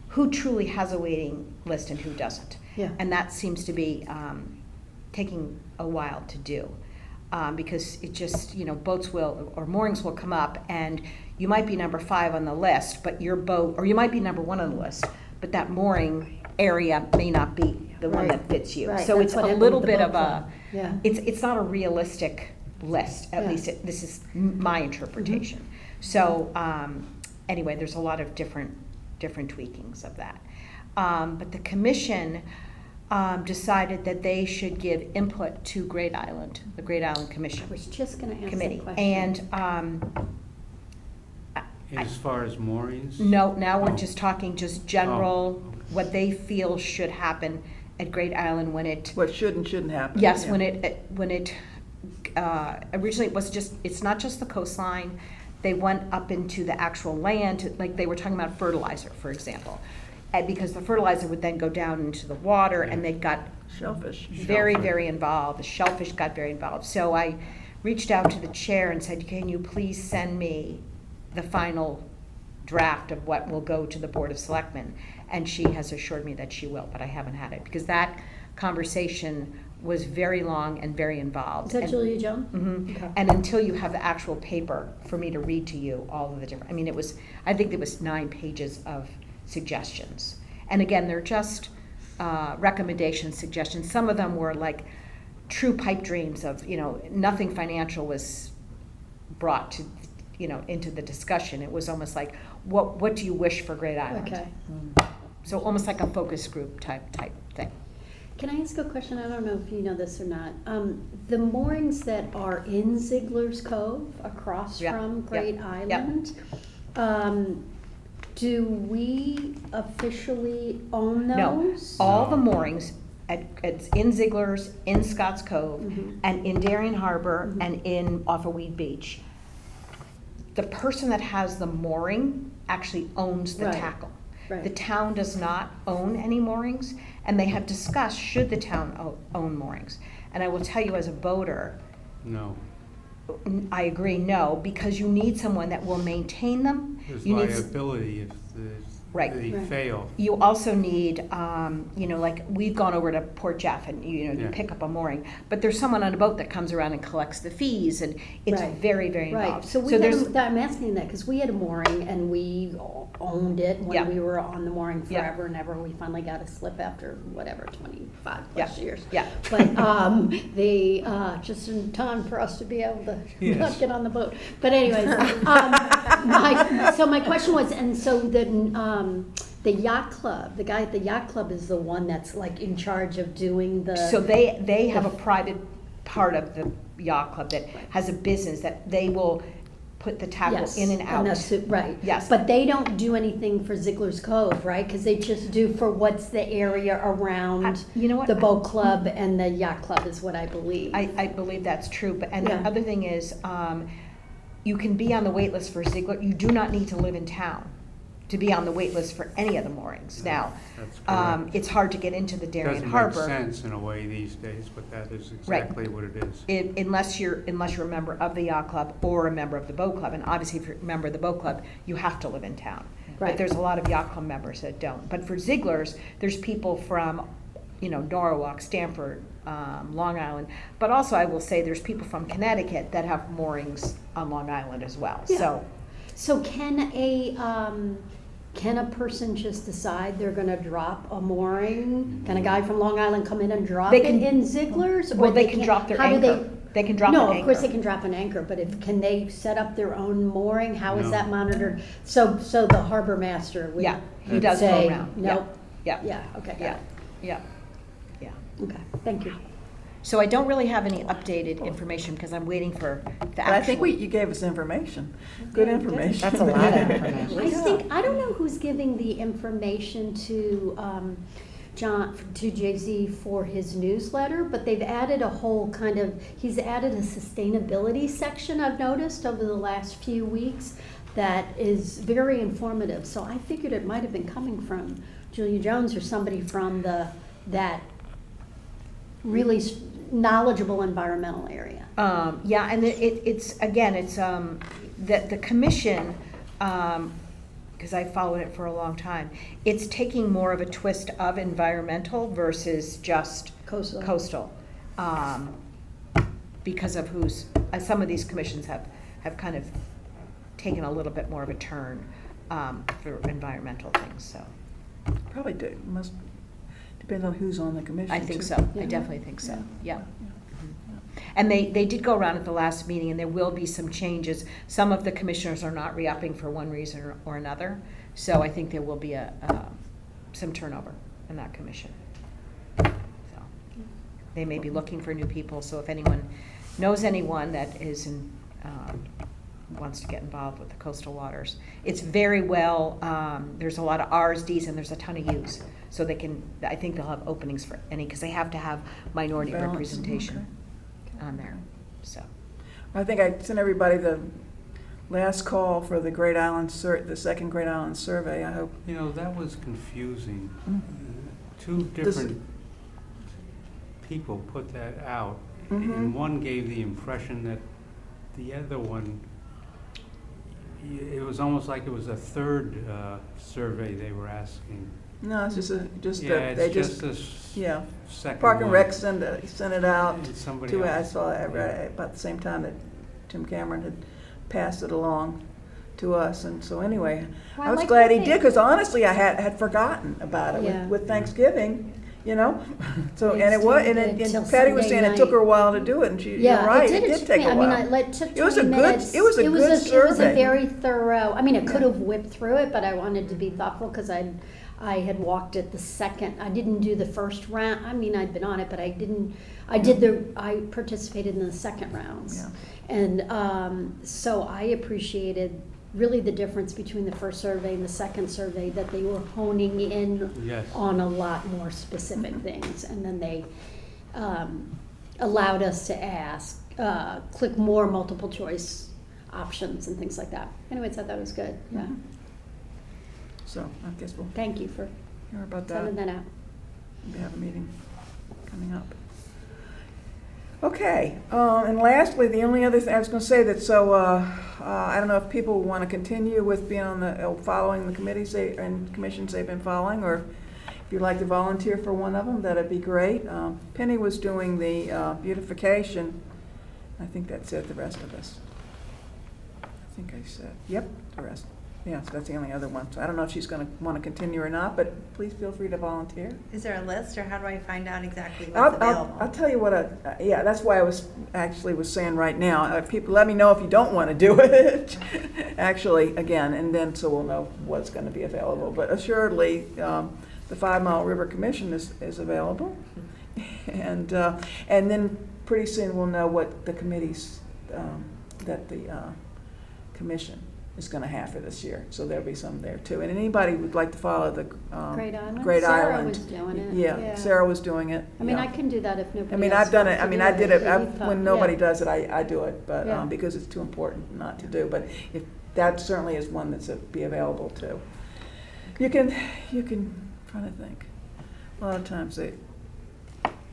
Speaker 3: who truly has a waiting list and who doesn't?
Speaker 2: Yeah.
Speaker 3: And that seems to be taking a while to do. Because it just, boats will, or moorings will come up, and you might be number 5 on the list, but your boat, or you might be number 1 on the list, but that mooring area may not be the one that fits you.
Speaker 2: Right,
Speaker 3: So
Speaker 2: that's
Speaker 3: it's
Speaker 2: what
Speaker 3: a
Speaker 2: happened
Speaker 3: little
Speaker 2: with the
Speaker 3: bit of
Speaker 2: boat
Speaker 3: a,
Speaker 2: club. Yeah.
Speaker 3: it's not a realistic list, at
Speaker 2: Yeah.
Speaker 3: least this is my interpretation. So, anyway, there's a lot of different tweakings of that. But the commission decided that they should give input to Great Island, the Great Island Commission
Speaker 2: I was just going to ask
Speaker 3: Committee.
Speaker 2: that question.
Speaker 3: And,
Speaker 7: as far as moorings?
Speaker 3: no, now we're
Speaker 7: Oh.
Speaker 3: just talking just general,
Speaker 7: Oh.
Speaker 3: what they feel should happen at Great Island when it,
Speaker 1: What should and shouldn't happen.
Speaker 3: yes,
Speaker 1: Yeah.
Speaker 3: when it, originally it was just, it's not just the coastline. They went up into the actual land, like they were talking about fertilizer, for example. And because the fertilizer would then go down into the water, and they got
Speaker 1: Shellfish.
Speaker 3: very, very involved. The shellfish got very involved. So I reached out to the chair and said, can you please send me the final draft of what will go to the Board of Selectmen? And she has assured me that she will, but I haven't had it, because that conversation was very long and very involved.
Speaker 2: Is that
Speaker 3: And-
Speaker 2: Julia Jones?
Speaker 3: Mhm.
Speaker 2: Okay.
Speaker 3: And until you have the actual paper for me to read to you all of the different, I think there was 9 pages of suggestions. And again, they're just recommendations, suggestions. Some of them were like true pipe dreams of, nothing financial was brought to, into the discussion. It was almost like, what do you wish for Great Island?
Speaker 2: Okay.
Speaker 3: So almost like a focus group type thing.
Speaker 2: Can I ask a question? I don't know if you know this or not. The moorings that are in Ziegler's Cove across
Speaker 9: Yeah,
Speaker 2: from
Speaker 9: yeah,
Speaker 2: Great
Speaker 9: yeah.
Speaker 2: Island, do we officially own
Speaker 9: No,
Speaker 2: those?
Speaker 9: all the moorings it's in Ziegler's, in Scotts Cove,
Speaker 2: Mhm.
Speaker 9: and in Darien Harbor,
Speaker 2: Mhm.
Speaker 9: and in off of Weed Beach. The person that has the mooring actually owns the
Speaker 2: Right.
Speaker 9: tackle.
Speaker 2: Right.
Speaker 9: The town does not own any moorings, and they have discussed, should the town own moorings? And I will tell you, as a boater,
Speaker 7: No,
Speaker 9: I agree, no, because you need someone that will maintain them.
Speaker 7: there's
Speaker 9: You need
Speaker 7: liability if
Speaker 9: Right.
Speaker 7: they
Speaker 2: Right.
Speaker 7: fail.
Speaker 9: You also need, like, we've gone over to Port Jeff and, you
Speaker 7: Yeah.
Speaker 9: pick up a mooring, but there's someone on a boat that comes around and collects the fees, and it's
Speaker 2: Right.
Speaker 9: very, very
Speaker 2: Right,
Speaker 9: involved.
Speaker 2: so I'm asking that because we had a mooring and we owned it
Speaker 9: Yeah.
Speaker 2: when we were on the mooring
Speaker 9: Yeah.
Speaker 2: forever and ever. We finally got a slip after, whatever, 25
Speaker 9: Yeah.
Speaker 2: plus years.
Speaker 9: Yeah.
Speaker 2: But they, just in time for us to be able to
Speaker 7: Yes.
Speaker 2: not get on the boat. But anyways, so my question was, and so the yacht club, the guy at the yacht club is the one that's like in charge of doing the.
Speaker 9: So they have a private part of the yacht club that has a business that they will put the tackle
Speaker 2: Yes,
Speaker 9: in and out.
Speaker 2: that's it, right.
Speaker 9: Yes.
Speaker 2: But they don't do anything for Ziegler's Cove, right? Because they just do for what's the area around
Speaker 9: You know what?
Speaker 2: the boat club and the yacht club is what I believe.
Speaker 9: I believe that's true, but, and
Speaker 2: Yeah.
Speaker 9: the other thing is, you can be on the wait list for Ziegler, you do not need to live in town to be on the wait list for any of the moorings. Now,
Speaker 7: That's correct.
Speaker 9: it's hard to get into the Darien
Speaker 7: Doesn't make
Speaker 9: Harbor.
Speaker 7: sense in a way these days, but that is
Speaker 9: Right.
Speaker 7: exactly what it is.
Speaker 9: Unless you're a member of the yacht club or a member of the boat club, and obviously if you're a member of the boat club, you have to live in town.
Speaker 2: Right.
Speaker 9: But there's a lot of yacht club members that don't. But for Ziegler's, there's people from, Norwalk, Stamford, Long Island, but also I will say there's people from Connecticut that have moorings on Long Island as well.
Speaker 2: Yeah.
Speaker 9: So
Speaker 2: So can a person just decide they're gonna drop a mooring? Can a guy from Long Island come in and drop
Speaker 9: They
Speaker 2: it
Speaker 9: can-
Speaker 2: in Ziegler's? Or
Speaker 9: well, they can
Speaker 2: can't-
Speaker 9: drop their
Speaker 2: how do
Speaker 9: anchor. They can drop
Speaker 2: No,
Speaker 9: an
Speaker 2: of course
Speaker 9: anchor.
Speaker 2: they can drop an anchor, but can they set up their own mooring? How is
Speaker 7: No.
Speaker 2: that monitored? So the harbor master would
Speaker 9: Yeah, he does
Speaker 2: say,
Speaker 9: go around. Yeah.
Speaker 2: nope.
Speaker 9: Yeah.
Speaker 2: Yeah, okay, got
Speaker 9: Yeah,
Speaker 2: it.
Speaker 9: yeah, yeah.
Speaker 2: Okay, thank you.
Speaker 9: So I don't really have any updated information because I'm waiting for the
Speaker 1: But I think
Speaker 9: actual.
Speaker 1: you gave us information, good information.
Speaker 9: That's a lot of information.
Speaker 2: I don't know who's giving the information to to Jay-Z for his newsletter, but they've added a whole he's added a sustainability section I've noticed over the last few weeks that is very informative. So I figured it might have been coming from Julia Jones or somebody from that really knowledgeable environmental area.
Speaker 9: Yeah, and it's the commission, because I followed it for a long time, it's taking more of a twist of environmental versus just
Speaker 2: Coastal.
Speaker 9: Because of some of these commissions have kind of taken a little bit more of a turn for environmental things, so.
Speaker 1: Probably must depend on who's on the commission.
Speaker 9: I think
Speaker 1: too.
Speaker 9: so, I
Speaker 2: Yeah.
Speaker 9: definitely think so, yeah. And they did go around at the last meeting, and there will be some changes. Some of the commissioners are not re-upping for one reason or another, so I think there will be some turnover in that commission. So they may be looking for new people, so if anyone knows anyone that wants to get involved with the coastal waters. It's very well, there's a lot of R's, D's, and there's a ton of U's. So I think they'll have openings for any, because they have to have minority
Speaker 1: Balance,
Speaker 9: representation on there, so.
Speaker 1: I think I sent everybody the last call for the Great Island the second Great Island survey, I hope.
Speaker 7: That was confusing.
Speaker 1: Mm.
Speaker 7: Two different people put that out, and one gave the impression that the other one, it was almost like it was a third survey they were asking.
Speaker 1: No, it's
Speaker 7: Yeah,
Speaker 1: they
Speaker 7: it's
Speaker 1: just,
Speaker 7: just a
Speaker 1: yeah.
Speaker 7: second
Speaker 1: Park and
Speaker 7: one.
Speaker 1: Rec sent it out
Speaker 7: And somebody
Speaker 1: to, I
Speaker 7: else.
Speaker 1: saw it about the same time that Tim Cameron had passed it along to us, and so anyway,
Speaker 2: Well,
Speaker 1: I was
Speaker 2: like
Speaker 1: glad
Speaker 2: what
Speaker 1: he
Speaker 2: they-
Speaker 1: did, because honestly, I had forgotten about it
Speaker 2: Yeah.
Speaker 1: with Thanksgiving, So,
Speaker 2: They
Speaker 1: and it was,
Speaker 2: still
Speaker 1: and
Speaker 2: did till
Speaker 1: Patty was
Speaker 2: Sunday
Speaker 1: saying it took
Speaker 2: night.
Speaker 1: her a while to do it, and you're
Speaker 2: Yeah,
Speaker 1: right,
Speaker 2: it did.
Speaker 1: take a while.
Speaker 2: It took
Speaker 1: It was a
Speaker 2: 20
Speaker 1: good-
Speaker 2: minutes.
Speaker 1: it was a good
Speaker 2: It was a
Speaker 1: survey.
Speaker 2: very thorough, I mean, it could
Speaker 1: Yeah.
Speaker 2: have whipped through it, but I wanted to be thoughtful because I had walked it the second, I didn't do the first round, I mean, I'd been on it, but I participated in the second rounds.
Speaker 1: Yeah.
Speaker 2: And so I appreciated really the difference between the first survey and the second survey, that they were honing in
Speaker 7: Yes.
Speaker 2: on a lot more specific things. And then they allowed us to ask, click more multiple choice options and things like that. Anyways, I thought it was good, yeah.
Speaker 1: So I guess we'll
Speaker 2: Thank you for
Speaker 1: hear about that.
Speaker 2: sending that out.
Speaker 1: We have a meeting coming up. Okay, and lastly, the only other thing I was going to say that, so I don't know if people want to continue with being on the, following the committees and commissions they've been following, or if you'd like to volunteer for one of them, that'd be great. Penny was doing the beautification. I think that's it, the rest of us. I think I said, yep, the rest. Yeah, so that's the only other one. So I don't know if she's going to want to continue or not, but please feel free to volunteer.
Speaker 4: Is there a list, or how do I find out exactly what's available?
Speaker 1: I'll tell you what, yeah, that's why I was saying right now, people, let me know if you don't want to do it, actually, again, and then so we'll know what's going to be available. But assuredly, the 5 Mile River Commission is available. And then pretty soon we'll know what the committees that the commission is going to have for this year. So there'll be some there too. And anybody who'd like to follow the
Speaker 2: Great Island?
Speaker 1: Great
Speaker 2: Sarah
Speaker 1: Island.
Speaker 2: was doing it.
Speaker 1: Yeah, Sarah was doing it.
Speaker 2: I mean,
Speaker 1: yeah.
Speaker 2: I can do that if nobody
Speaker 1: I mean,
Speaker 2: else
Speaker 1: I've done
Speaker 2: wants
Speaker 1: it, I
Speaker 2: to
Speaker 1: mean,
Speaker 2: do
Speaker 1: I did it,
Speaker 2: It'd be
Speaker 1: when
Speaker 2: fun.
Speaker 1: nobody
Speaker 2: Yeah.
Speaker 1: does it, I do it, but,
Speaker 2: Yeah.
Speaker 1: because it's too important not to do, but if, that certainly is one that's be available too. You can, trying to think, a lot of times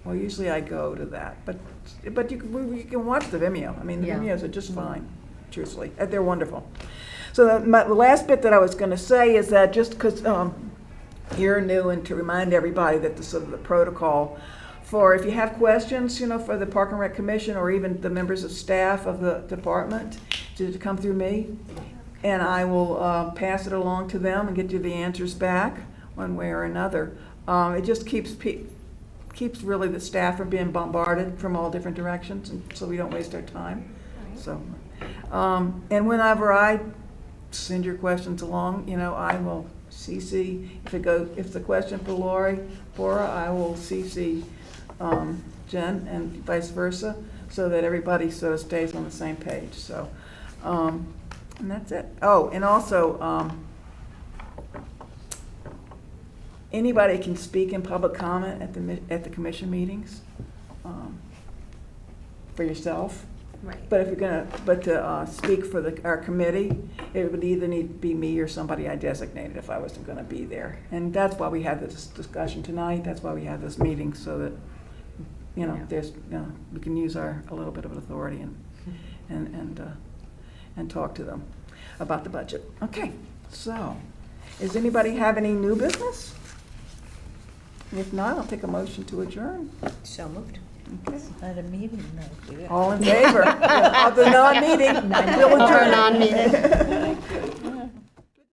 Speaker 1: well, usually I go to that, but you can watch the Vimeo, I mean, the
Speaker 9: Yeah.
Speaker 1: Vimeos are just fine, truthfully, they're wonderful. So the last bit that I was gonna say is that just because, you're new, and to remind everybody that the sort of the protocol for if you have questions, for the Park and Rec Commission or even the members of staff of the department, to come through me, and I will pass it along to them and get you the answers back one way or another. It just keeps really the staff from being bombarded from all different directions, and so we don't waste our time. So, and whenever I send your questions along, I will CC, if the question for Bora, I will CC Jen and vice versa, so that everybody sort of stays on the same page. So, and that's it. Oh, and also, anybody can speak in public comment at the commission meetings, for yourself.
Speaker 4: Right.
Speaker 1: But if you're to speak for our committee, it would either need to be me or somebody I designated if I wasn't gonna be there. And that's why we had this discussion tonight, that's why we had this meeting, so that, there's, we can use a little bit of authority and talk to them about the budget. Okay, so, does anybody have any new business? If not, I'll take a motion to adjourn.
Speaker 9: So moved.
Speaker 1: Okay.
Speaker 6: At a meeting, no.
Speaker 1: All in favor of the non-meeting? We'll adjourn.
Speaker 5: non-meeting.